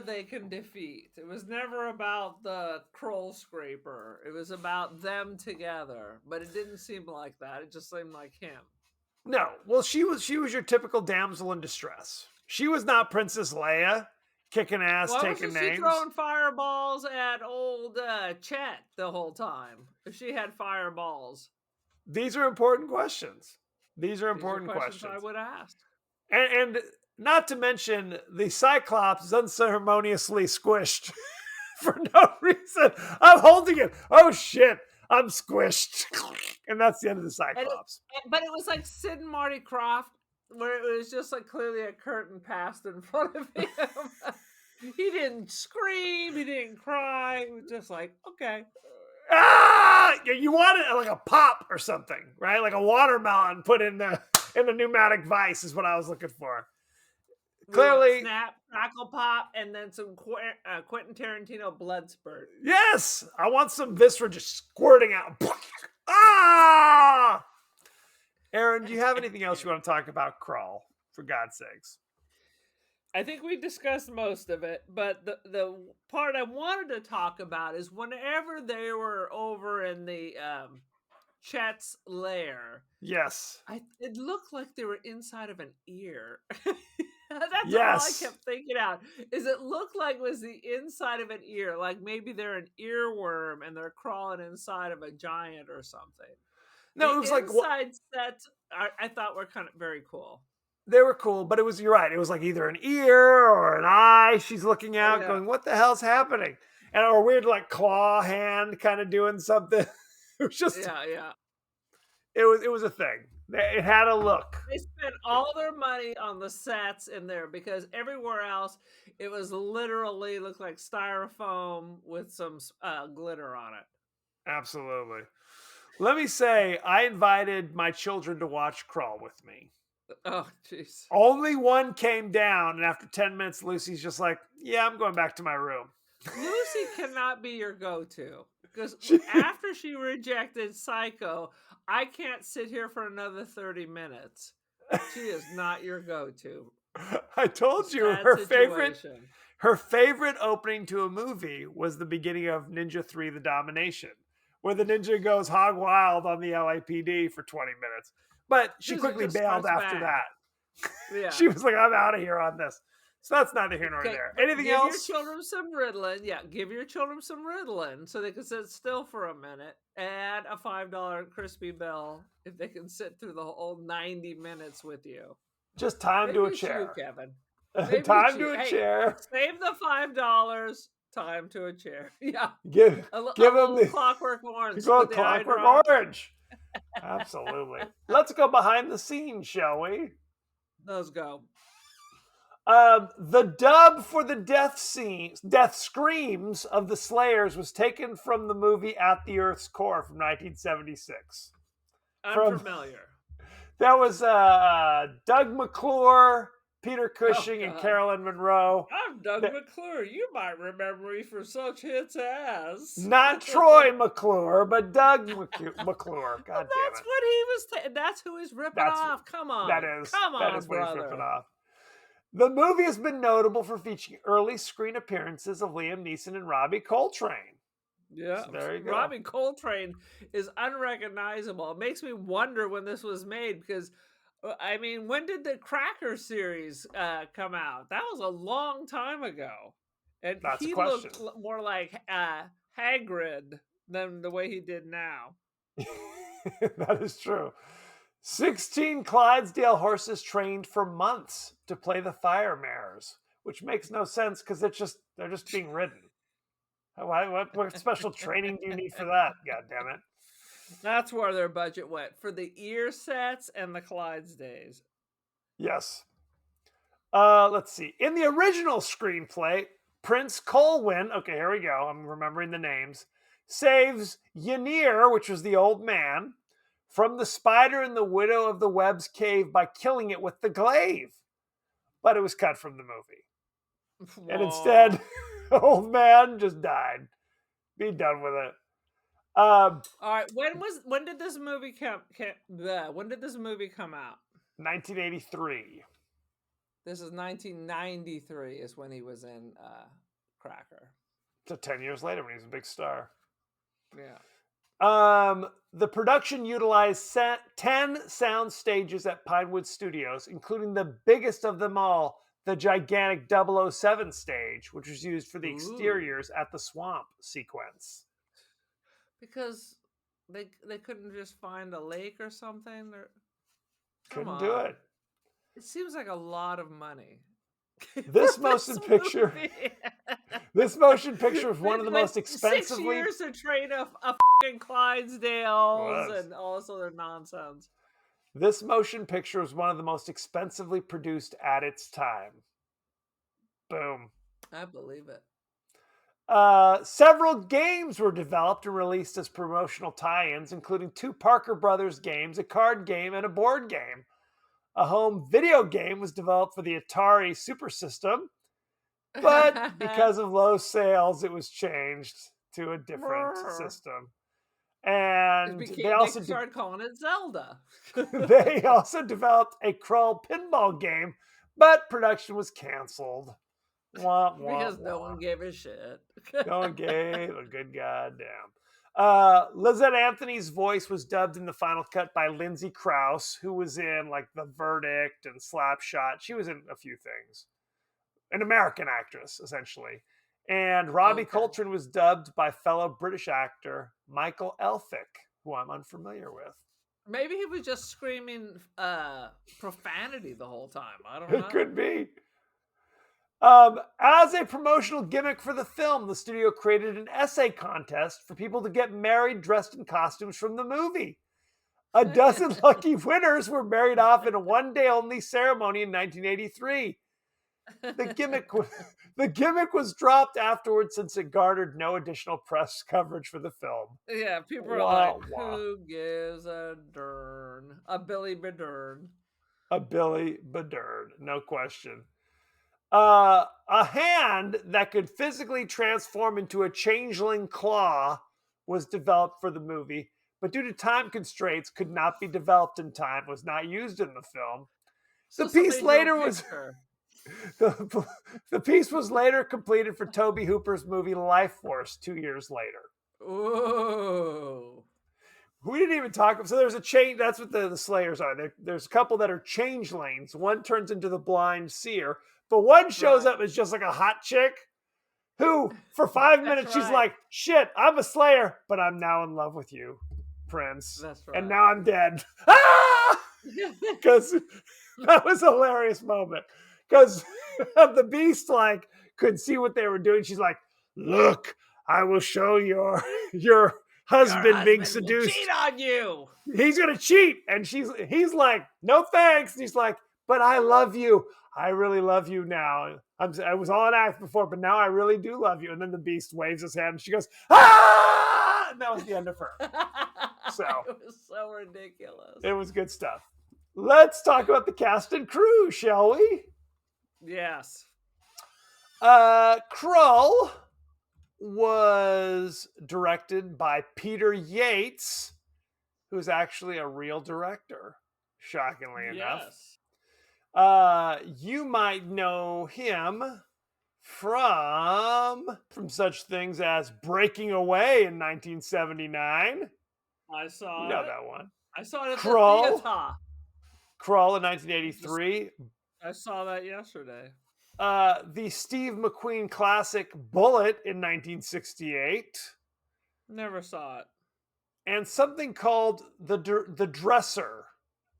they can defeat. It was never about the Krull scraper. It was about them together. But it didn't seem like that. It just seemed like him. No. Well, she was your typical damsel in distress. She was not Princess Leia kicking ass, Why taking wasn't she names. throwing fireballs at old Chet the whole time? If she had fireballs. These are important questions. These are questions I would ask. And not to mention, the Cyclops is unceremoniously squished for no reason. I'm holding it. Oh shit, I'm squished. And that's the end of the Cyclops. But it was like Sid and Marty Krofft, where it was just like clearly a curtain passed in front of him. He didn't scream, he didn't cry. It was just like, okay. You want it like a pop or something, right? Like a watermelon put in the pneumatic vice is what I was looking for. Clearly, snap, crackle, pop, and then some Quentin Tarantino blood spurt. Yes, I want some viscera just squirting out. Ah! Aaron, do you have anything else you want to talk about Krull, for God's sakes? I think we discussed most of it, but the part I wanted to talk about is whenever they were over in the Chet's lair. Yes. It looked like they were inside of an ear. That's all I kept thinking out. Is it looked like it was the inside of an ear, like maybe they're an earworm and they're crawling inside of a giant or something. No, it was like inside sets. I thought were kind of very cool. They were cool, but you're right. It was like either an ear or an eye. She's looking out, going, "What the hell's happening?" And a weird like claw hand, kind of doing something. It was just yeah. It was a thing. It had a look. They spent all their money on the sets in there because everywhere else it was literally looked like styrofoam with some glitter on it. Absolutely. Let me say, I invited my children to watch Krull with me. Oh, jeez. Only one came down, and after 10 minutes, Lucy's just like, "Yeah, I'm going back to my room." Lucy cannot be your go-to because after she rejected Psycho, I can't sit here for another 30 minutes. She is not your go-to. I told you her favorite opening to a movie was the beginning of Ninja 3: The Domination, where the ninja goes hog wild on the LAPD for 20 minutes. But she quickly bailed after that. Yeah. She was like, "I'm out of here on this." So that's neither here nor there. Anything else? Give your children some Ritalin. Yeah, give your children some Ritalin so they can sit still for a minute. Add a $5 crispy bill if they can sit through the whole 90 minutes with you. Just time to a chair. You, Kevin. Time to a chair. Save the $5. Time to a chair. Yeah. Give them the Clockwork Orange. Clockwork Orange. Absolutely. Let's go behind the scenes, shall we? Let's go. The dub for the death screams of the Slayers was taken from the movie At the Earth's Core from 1976. Unfamiliar. That was Doug McClure, Peter Cushing, and Carolyn Monroe. I'm Doug McClure. You might remember me for such hits as... Not Troy McClure, but Doug McClure. God damn it. That's what he was... That's who he's ripping off. Come on. That is what he's ripping off. The movie has been notable for featuring early screen appearances of Liam Neeson and Robbie Coltrane. Yeah, so there you go. Robbie Coltrane is unrecognizable. It makes me wonder when this was made because... I mean, when did the Cracker series come out? That was a long time ago. And he looked more like Hagrid than the way he did now. That is true. 16 Clydesdale horses trained for months to play the fire mares, which makes no sense because they're just being ridden. What special training do you need for that? God damn it. That's where their budget went, for the ear sets and the Clydesdales. Yes. Let's see. In the original screenplay, Prince Colwyn, okay, here we go. I'm remembering the names, saves Ynir, which was the old man, from the spider in the Widow of the Web's cave by killing it with the glaive. But it was cut from the movie. Whoa. And instead, the old man just died. Be done with it. Um, All right, when did this movie when did this movie come out? 1983. This is 1993 is when he was in Cracker. So 10 years later when he was a big star. Yeah. The production utilized 10 sound stages at Pinewood Studios, including the biggest of them all, the gigantic 007 stage, which was used for the exteriors at the swamp sequence. Because they couldn't just find a lake or something. Couldn't do it. It seems like a lot of money. This motion picture was one of the most expensively 6 years to train a fucking Clydesdales and all this other nonsense. This motion picture was one of the most expensively produced at its time. Boom. I believe it. Several games were developed and released as promotional tie-ins, including 2 Parker Brothers games, a card game, and a board game. A home video game was developed for the Atari Super System, but because of low sales, it was changed to a different system. And they also started calling it Zelda. They also developed a Krull pinball game, but production was canceled. Because no one gave a shit. No one gave a good goddamn. Lizette Anthony's voice was dubbed in the final cut by Lindsay Krause, who was in like The Verdict and Slapshot. She was in a few things. An American actress, essentially. And Robbie Coltrane was dubbed by fellow British actor Michael Elphick, who I'm unfamiliar with. Maybe he was just screaming profanity the whole time. I don't know. It could be. As a promotional gimmick for the film, the studio created an essay contest for people to get married dressed in costumes from the movie. A dozen lucky winners were married off in a one-day-only ceremony in 1983. The gimmick was dropped afterwards since it garnered no additional press coverage for the film. Yeah, people are like, who gives a darn? A Billy Badern. A Billy Badern, no question. A hand that could physically transform into a changeling claw was developed for the movie, but due to time constraints, could not be developed in time, was not used in the film. The piece later was... The piece was later completed for Tobe Hooper's movie Life Force 2 years later. Ooh. We didn't even talk. So there's a change. That's what the Slayers are. There's a couple that are changelings. One turns into the blind seer, but one shows up as just like a hot chick who, for 5 minutes, she's like, shit, I'm a Slayer, but I'm now in love with you, Prince. That's right. And now I'm dead. Ah! Because that was a hilarious moment. Because the Beast like could see what they were doing. She's like, look, I will show your husband being seduced. Cheat on you. He's gonna cheat. And he's like, no thanks. And he's like, but I love you. I really love you now. I was all an act before, but now I really do love you. And then the Beast waves his hand and she goes, ah! And that was the end of her. So it was so ridiculous. It was good stuff. Let's talk about the cast and crew, shall we? Yes. Krull was directed by Peter Yates, who's actually a real director, shockingly enough. You might know him from such things as Breaking Away in 1979. I saw you know that one. I saw it at Krull. the theater. Krull in 1983. I saw that yesterday. The Steve McQueen classic Bullet in 1968. Never saw it. And something called The Dresser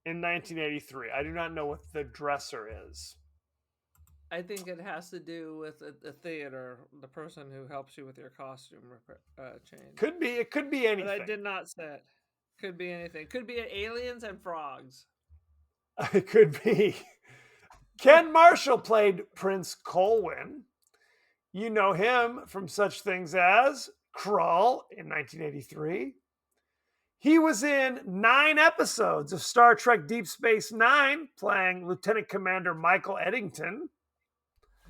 in 1983. I do not know what The Dresser is. I think it has to do with the theater, the person who helps you with your costume change. Could be. It could be anything. But I did not say it. Could be anything. Could be aliens and frogs. It could be. Ken Marshall played Prince Colwyn. You know him from such things as Krull in 1983. He was in 9 episodes of Star Trek Deep Space Nine, playing Lieutenant Commander Michael Eddington.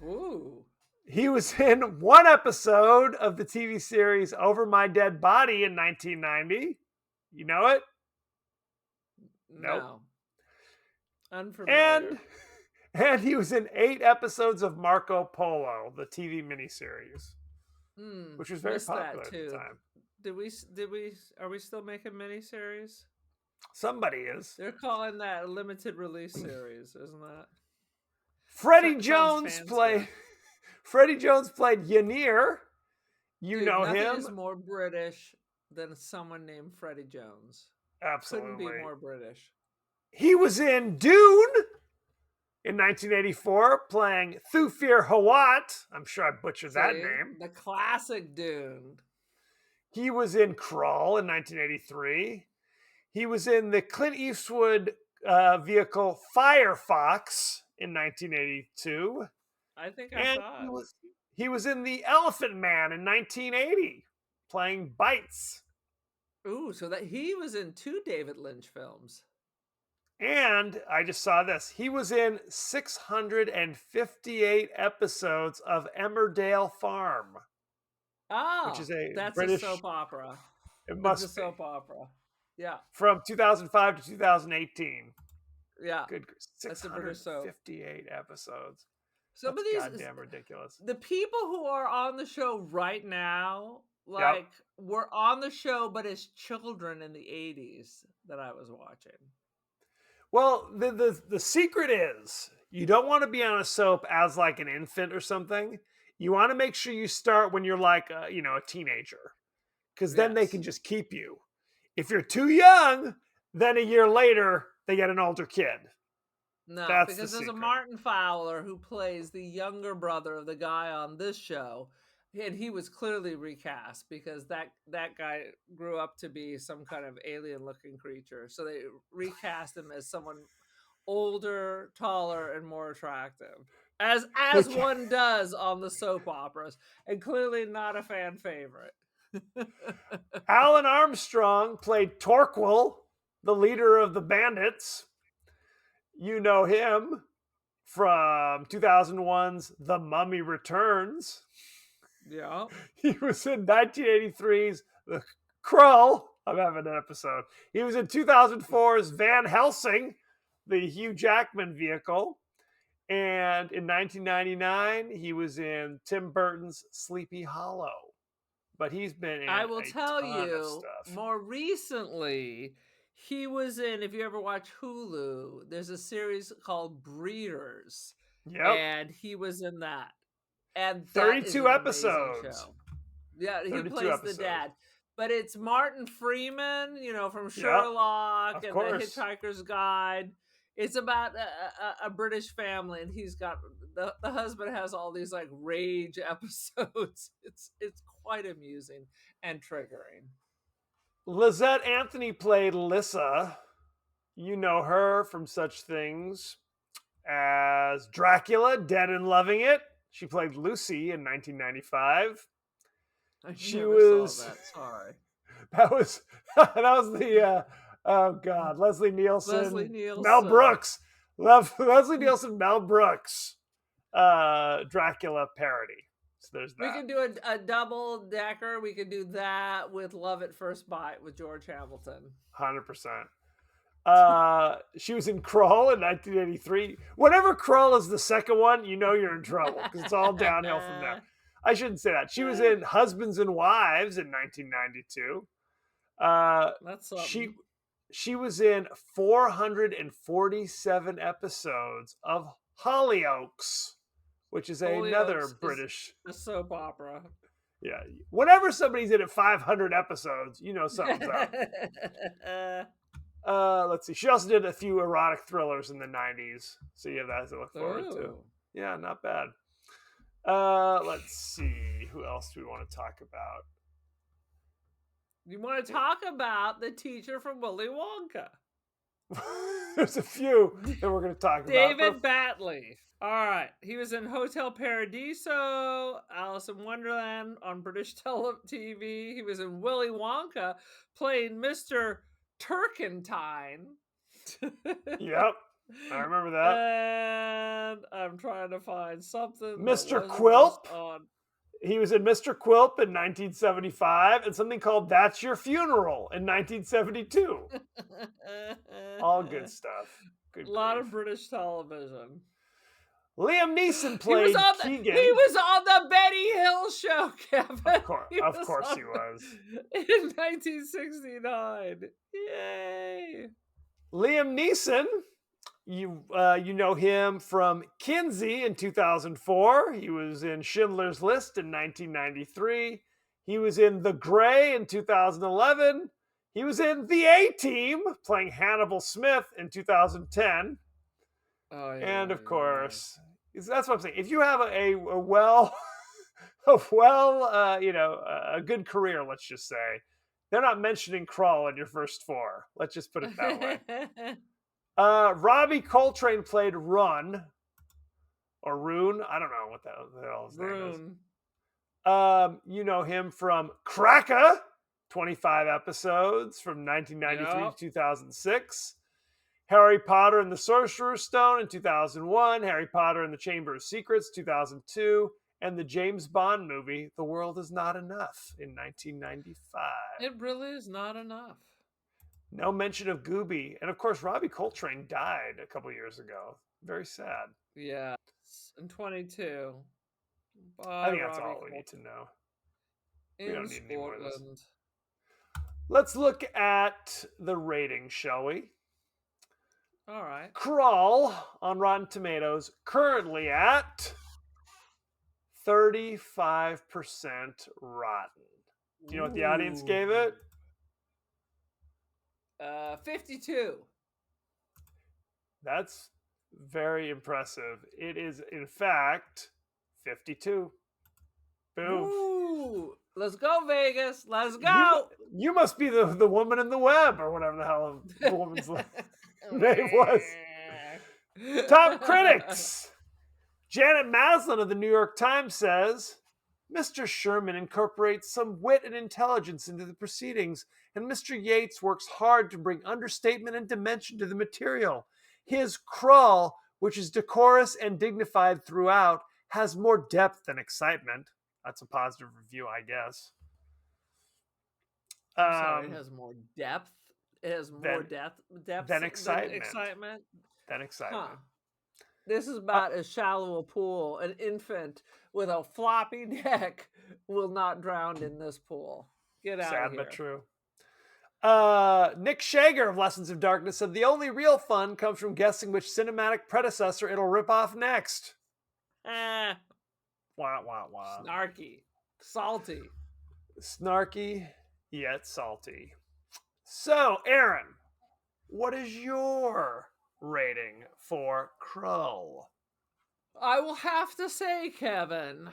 Ooh. He was in one episode of the TV series Over My Dead Body in 1990. You know it? Nope. No. Unfamiliar. And he was in 8 episodes of Marco Polo, the TV miniseries, which was very Missed popular that at too. the time. Are we still making miniseries? Somebody is. They're calling that a limited release series, isn't that? Freddie Sounds fancy. Freddie Jones played Ynir. You Dude, know nothing him. is more British than someone named Freddie Jones. Absolutely. Couldn't be more British. He was in Dune in 1984, playing Thufir Hawat. I'm sure I butchered that name. The classic Dune. He was in Krull in 1983. He was in the Clint Eastwood vehicle Firefox in 1982. I think I saw it. He was in The Elephant Man in 1980, playing Bites. Ooh, so that he was in 2 David Lynch films. And I just saw this. He was in 658 episodes of Emmerdale Farm. Oh, which is a that's British a soap opera. It must It's a soap opera. Yeah. From 2005 to 2018. Yeah. Good. That's a British soap. 658 episodes. Some That's of these goddamn ridiculous. The people who are on the show right now, like, were on the show, but as children in the 80s that I was watching. Well, the secret is you don't want to be on a soap as like an infant or something. You want to make sure you start when you're like a teenager, because then they can just keep you. If you're too young, then a year later they get an older kid. No, That's because the there's a secret. Martin Fowler who plays the younger brother of the guy on this show, and he was clearly recast because that guy grew up to be some kind of alien-looking creature. So they recast him as someone older, taller, and more attractive, as one does on the soap operas, and clearly not a fan favorite. Alan Armstrong played Torquil, the leader of the bandits. You know him from 2001's The Mummy Returns. Yeah. He was in 1983's The Krull. I'm having an episode. He was in 2004's Van Helsing, the Hugh Jackman vehicle. And in 1999, he was in Tim Burton's Sleepy Hollow. But he's been in I will tell ton you, of stuff. more recently, he was in, if you ever watch Hulu, there's a series called Breeders. Yep. And he was in that. And 32 episodes. Show. Yeah, he plays episodes. the dad. But it's Martin Freeman, from Sherlock and The Hitchhiker's Guide. It's about a British family, and he's got the husband has all these like rage episodes. It's quite amusing and triggering. Lizette Anthony played Lissa. You know her from such things as Dracula, Dead and Loving It. She played Lucy in 1995. She was saw that. Sorry. That was the oh god, Leslie Nielsen. Mel Brooks. Leslie Nielsen, Mel Brooks. Dracula parody. So there's that. We can do a double decker. We could do that with Love at First Bite with George Hamilton. 100%. She was in Krull in 1983. Whenever Krull is the second one, you know you're in trouble because it's all downhill from there. I shouldn't say that. She was in Husbands and Wives in 1992. That's something. She was in 447 episodes of Hollyoaks, which is another British soap opera. Yeah. Whenever somebody's in it 500 episodes, you know something's up. Let's see. She also did a few erotic thrillers in the 90s. So you have that to look forward to. Yeah, not bad. Let's see. Who else do we want to talk about? You want to talk about the teacher from Willy Wonka? There's a few that we're going to talk about. David Batley. All right. He was in Hotel Paradiso, Alice in Wonderland on British TV. He was in Willy Wonka playing Mr. Turkentine. Yep. I remember that. And I'm trying to find something that Mr. wasn't just Quilp. on. He was in Mr. Quilp in 1975 and something called That's Your Funeral in 1972. All good stuff. A Good lot grief. of British television. Liam Neeson He was played on Keegan. he was on the Benny Hill show, Kevin. Of course he was. In 1969. Yay. Liam Neeson, you know him from Kinsey in 2004. He was in Schindler's List in 1993. He was in The Grey in 2011. He was in The A-Team playing Hannibal Smith in 2010. Oh yeah. And of course, that's what I'm saying. If you have a well, a good career, let's just say, they're not mentioning Krull in your first four. Let's just put it that way. Robbie Coltrane played Run or Rune. I don't know what the hell his name is. You know him from Cracker, 25 episodes from 1993 to 2006. Harry Potter and the Sorcerer's Stone in 2001. Harry Potter and the Chamber of Secrets, 2002. And the James Bond movie, The World Is Not Enough, in 1995. It really is not enough. No mention of Gooby. And of course, Robbie Coltrane died a couple years ago. Very sad. Yeah. In 22. I think that's all we need to know. We don't need any more of this. Let's look at the rating, shall we? All right. Krull on Rotten Tomatoes currently at 35% rotten. Do you know what the audience gave it? 52. That's very impressive. It is, in fact, 52. Boom. Ooh, let's go, Vegas. Let's go. You must be the woman in the web, or whatever the hell the woman's name was. Top critics. Janet Maslin of the New York Times says, Mr. Sherman incorporates some wit and intelligence into the proceedings, and Mr. Yates works hard to bring understatement and dimension to the material. His Krull, which is decorous and dignified throughout, has more depth than excitement. That's a positive review, I guess. I'm sorry, it has more depth. It has more depth than excitement. Than excitement. Huh. This is about as shallow a pool. An infant with a floppy neck will not drown in this pool. Get out of here. Sad but true. Nick Shager of Lessons of Darkness said the only real fun comes from guessing which cinematic predecessor it'll rip off next. Wah, wah, wah. Snarky. Salty. Snarky, yet salty. So, Aaron, what is your rating for Krull? I will have to say, Kevin,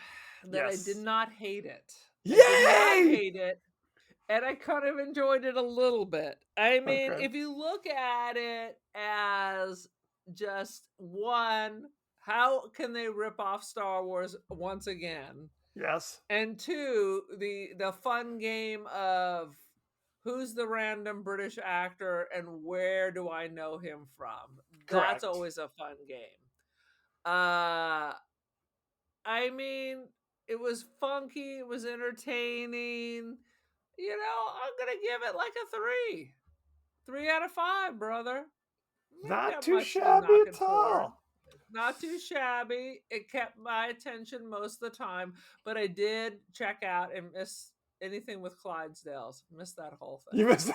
that I did not hate it. Yay! I did not hate it. And I kind of enjoyed it a little bit. I mean, if you look at it as just one, how can they rip off Star Wars once again? Yes. And two, the fun game of who's the random British actor and where do I know him from? Correct. That's always a fun game. I mean, it was funky, it was entertaining. You know, I'm gonna give it like a 3. 3 out of 5, brother. Not too shabby at all. Not too shabby. It kept my attention most of the time, but I did check out and miss anything with Clydesdales. Missed that whole thing. You missed.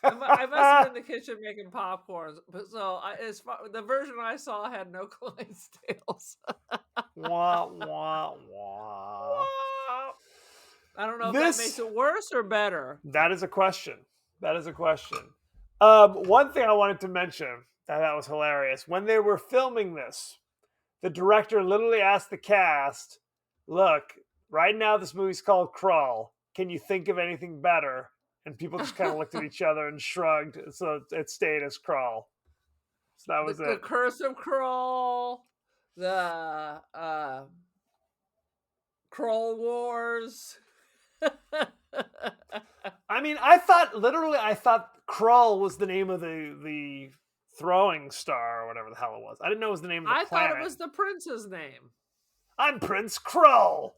I must have been in the kitchen making popcorns, but the version I saw had no Clydesdales. Wah wah wah. I don't know if that makes it worse or better. That is a question. One thing I wanted to mention that was hilarious. When they were filming this, the director literally asked the cast, look, right now this movie's called Krull. Can you think of anything better? And people just kind of looked at each other and shrugged. So it stayed as Krull. So that was it. The Curse of Krull. The Krull Wars. I mean, I thought Krull was the name of the throwing star or whatever the hell it was. I didn't know it was the name of the I planet. thought it was the prince's name. I'm Prince Krull.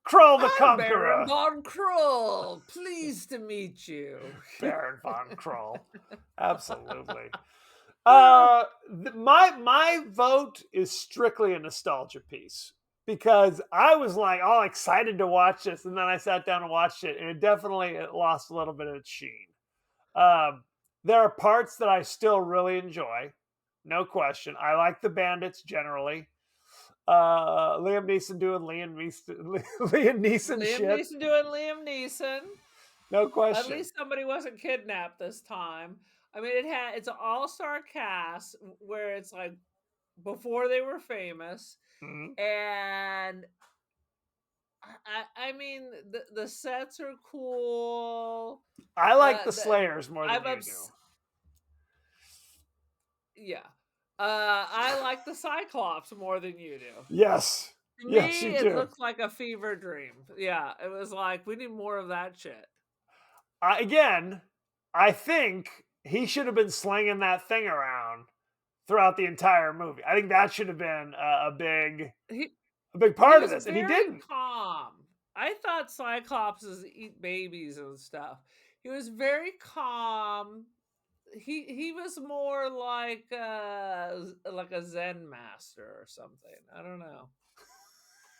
Krull the I'm Baron Conqueror. von Krull. Pleased to meet you. Baron von Krull. Absolutely. My vote is strictly a nostalgia piece because I was like all excited to watch this, and then I sat down and watched it, and it lost a little bit of its sheen. There are parts that I still really enjoy, no question. I like the bandits generally. Liam Neeson doing Liam Neeson Liam shit, Neeson doing Liam Neeson. no At question. least somebody wasn't kidnapped this time. I mean, it's an all-star cast where it's like before they were famous, Mhm. and I mean the sets are cool. I like the The Slayers more than I'm you do. Yeah. I like the Cyclops more than you do. Yes. To Yes, me, you it do. looked like a fever dream. Yeah, it was like we need more of that shit. I think he should have been slinging that thing around throughout the entire movie. I think that should have been a big He part of was this, and he very didn't. calm. I thought Cyclopses eat babies and stuff. He was very calm. He was more like a Zen master or something. I don't know.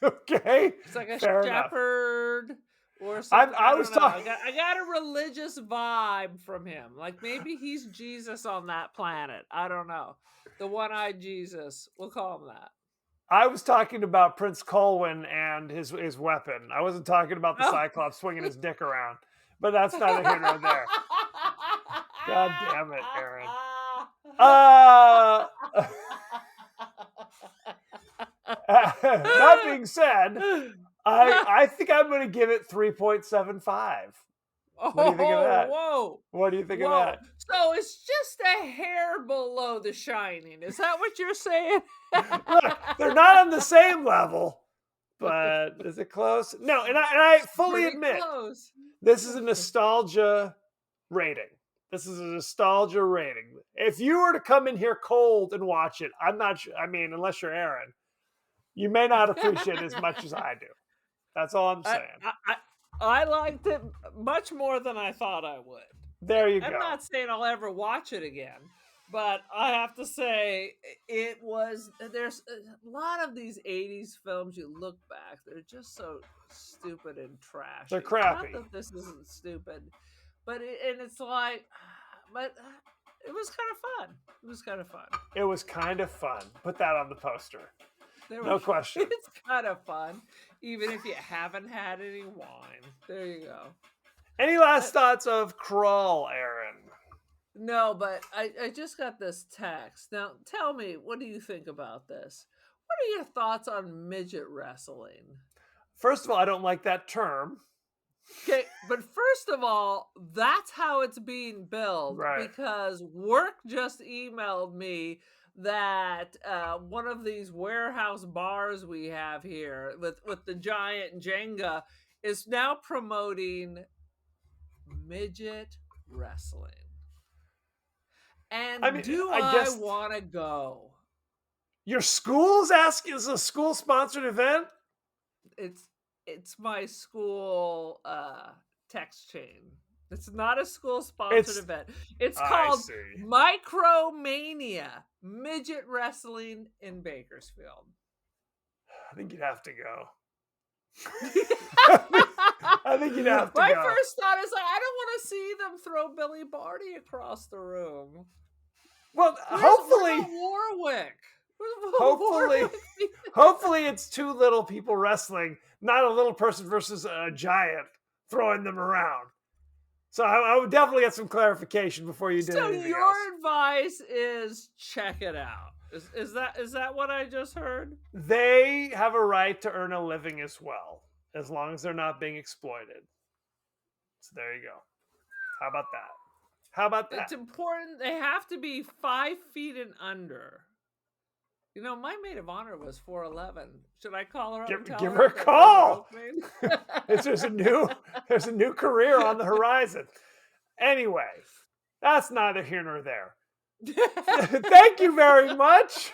Okay, It's like a fair enough. shepherd or something. I I was don't know. talking. I got a religious vibe from him. Like maybe he's Jesus on that planet. I don't know. The one-eyed Jesus. We'll call him that. I was talking about Prince Colwyn and his weapon. I wasn't talking about the Oh. Cyclops swinging his dick around. But that's neither here nor there. God damn it, Aaron. That being said, I think I'm going to give it 3.75. What do you think of that? Whoa. What do you think of that? So it's just a hair below The Shining. Is that what you're saying? Look, they're not on the same level, but is it close? No, and I fully Pretty admit close. this is a nostalgia rating. This is a nostalgia rating. If you were to come in here cold and watch it, I'm not sure. I mean, unless you're Aaron, you may not appreciate it as much as I do. That's all I'm saying. I liked it much more than I thought I would. There you go. I'm not saying I'll ever watch it again, but I have to say it was. There's a lot of these '80s films. You look back, they're just so stupid and trashy. They're crappy. Not that this isn't stupid, but it's like, but it was kind of fun. It was kind of fun. It was kind of fun. Put that on the poster. No question. It's kind of fun, even if you haven't had any wine. There you go. Any last thoughts of Krull, Aaron? No, but I just got this text. Now, tell me, what do you think about this? What are your thoughts on midget wrestling? First of all, I don't like that term. Okay, but first of all, that's how it's being billed, Right. because work just emailed me that one of these warehouse bars we have here with the giant Jenga is now promoting midget wrestling. And I mean, I guess want to go? Your school's asking, is a school sponsored event? It's my school text chain. It's not a school sponsored event. It's called Micromania Midget Wrestling in Bakersfield. I think you'd have to go. I think you'd have to My go. first thought is like, I don't want to see them throw Billy Barty across the room. Well, Where's Warwick. Hopefully it's two little people wrestling, not a little person versus a giant throwing them around. So I would definitely get some clarification before you did anything your else. advice is check it out. Is that what I just heard? They have a right to earn a living as well, as long as they're not being exploited. So there you go. How about that? It's important. They have to be 5 feet and under. You know, my maid of honor was 4'11". Should I call her up? Give her a call. There's a new career on the horizon. Anyway, that's neither here nor there. Thank you very much.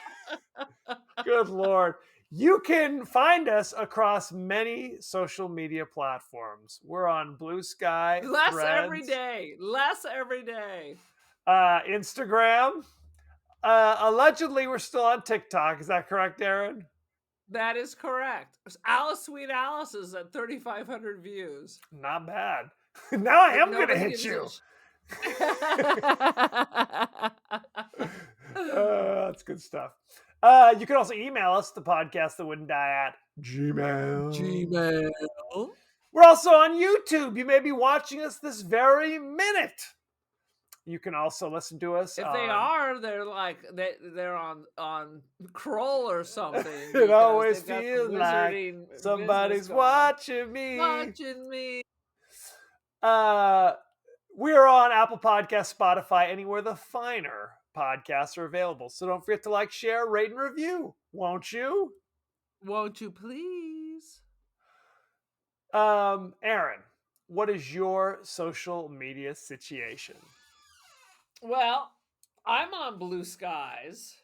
Good Lord. You can find us across many social media platforms. We're on Blue Sky, Less every Threads, day. Less every day. Instagram. Allegedly, we're still on TikTok. Is that correct, Aaron? That is correct. Alice Sweet Alice is at 3,500 views. Not bad. Now I am going to Nobody hit gives you. a That's good stuff. You can also email us, the podcast that wouldn't die at Gmail. Gmail. We're also on YouTube. You may be watching us this very minute. You can also listen to us. If they are, they're like they're on Krull or something. It always they've got some feels like wizarding somebody's business going. watching me. Watching me. We're on Apple Podcasts, Spotify, anywhere the finer podcasts are available. So don't forget to like, share, rate, and review. Won't you? Won't you please? Aaron, what is your social media situation? Well, I'm on Blue Skies.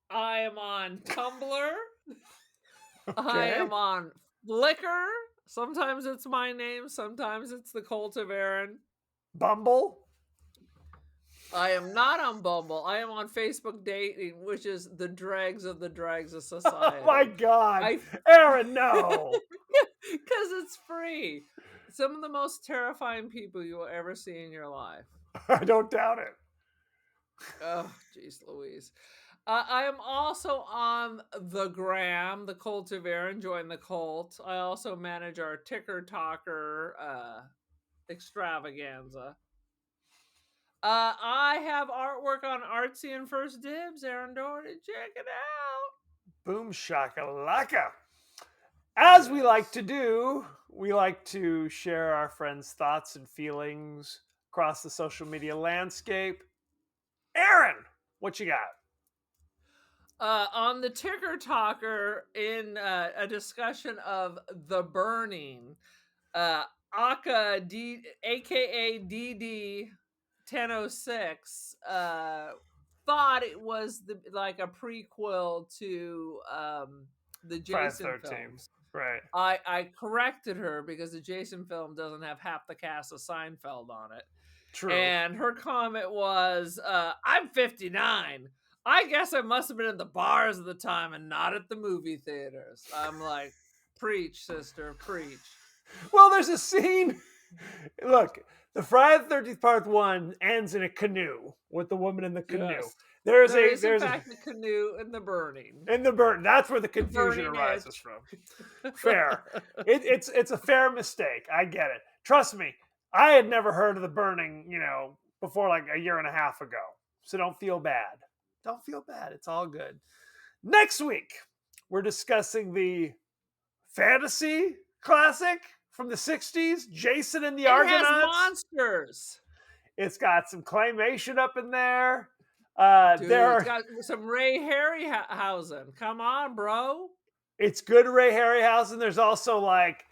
I am on Tumblr. I am on Flickr. Sometimes it's my name. Sometimes it's the Cult of Aaron. Bumble? I am not on Bumble. I am on Facebook Dating, which is the dregs of society. Oh my God. Aaron, no. Because it's free. Some of the most terrifying people you will ever see in your life. I don't doubt it. Oh, jeez Louise. I am also on the Gram, the Cult of Aaron. Join the cult. I also manage our Ticker Talker extravaganza. I have artwork on Artsy and First Dibs. Aaron Doherty, check it out. Boom shakalaka. As we like to do, we like to share our friends' thoughts and feelings across the social media landscape. Aaron, what you got? On the Ticker Talker, in a discussion of The Burning, aka DD 1006, thought it was like a prequel to the Jason films. Right. I corrected her because the Jason film doesn't have half the cast of Seinfeld on it. True. And her comment was, I'm 59. I guess I must have been in the bars at the time and not at the movie theaters. I'm like, preach, sister, preach. Well, there's a scene. Look, the Friday the 13th Part 1 ends in a canoe with the woman in the canoe. Yes. There is in fact a canoe in the burning. In the burn. That's where the confusion arises from. Fair. It's a fair mistake. I get it. Trust me, I had never heard of the burning, before like a year and a half ago. So don't feel bad. Don't feel bad. It's all good. Next week, we're discussing the fantasy classic from the 60s, Jason and the Argonauts. It has monsters. It's got some claymation up in there. Dude, it's got some Ray Harryhausen. Come on, bro. It's good Ray Harryhausen. There's also like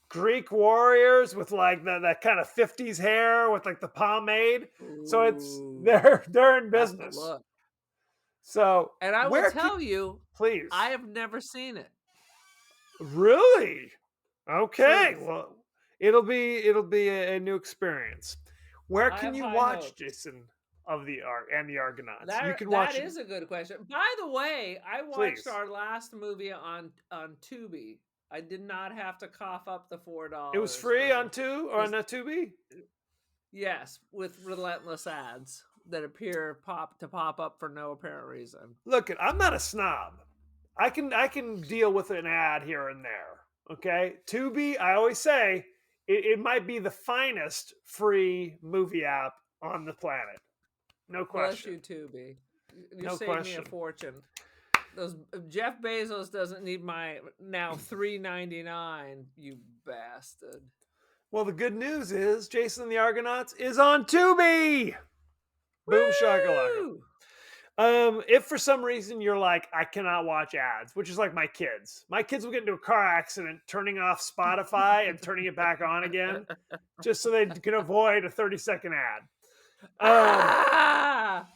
Greek warriors with like that kind of 50s hair with like the pomade. Ooh, so it's they're in business. Look. So, and I will tell you, please, I have never seen it. Really? Okay. Well, it'll be a new experience. Where can you watch Jason of the Argonauts? You can watch. That is a good question. By the way, I watched our last movie on Tubi. I did not have to cough up the $4. It was free on Tubi? Yes, with relentless ads that appear pop up for no apparent reason. Look, I'm not a snob. I can deal with an ad here and there. Okay, Tubi. I always say it might be the finest free movie app on the planet. No question. Bless you, Tubi. You saved me a fortune. Jeff Bezos doesn't need my now $3.99. You bastard. Well, the good news is Jason and the Argonauts is on Tubi. Boom shakalaka. If for some reason you're like, I cannot watch ads, which is like my kids. My kids will get into a car accident turning off Spotify and turning it back on again, just so they can avoid a 30-second ad. Ah!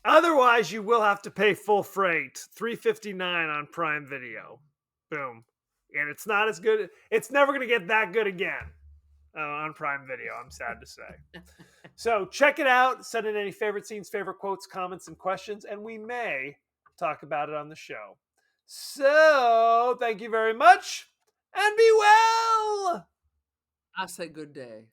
Otherwise, you will have to pay full freight, $3.59 on Prime Video. Boom. And it's not as good. It's never going to get that good again on Prime Video, I'm sad to say. So check it out. Send in any favorite scenes, favorite quotes, comments, and questions, and we may talk about it on the show. So thank you very much, and be well. I say good day.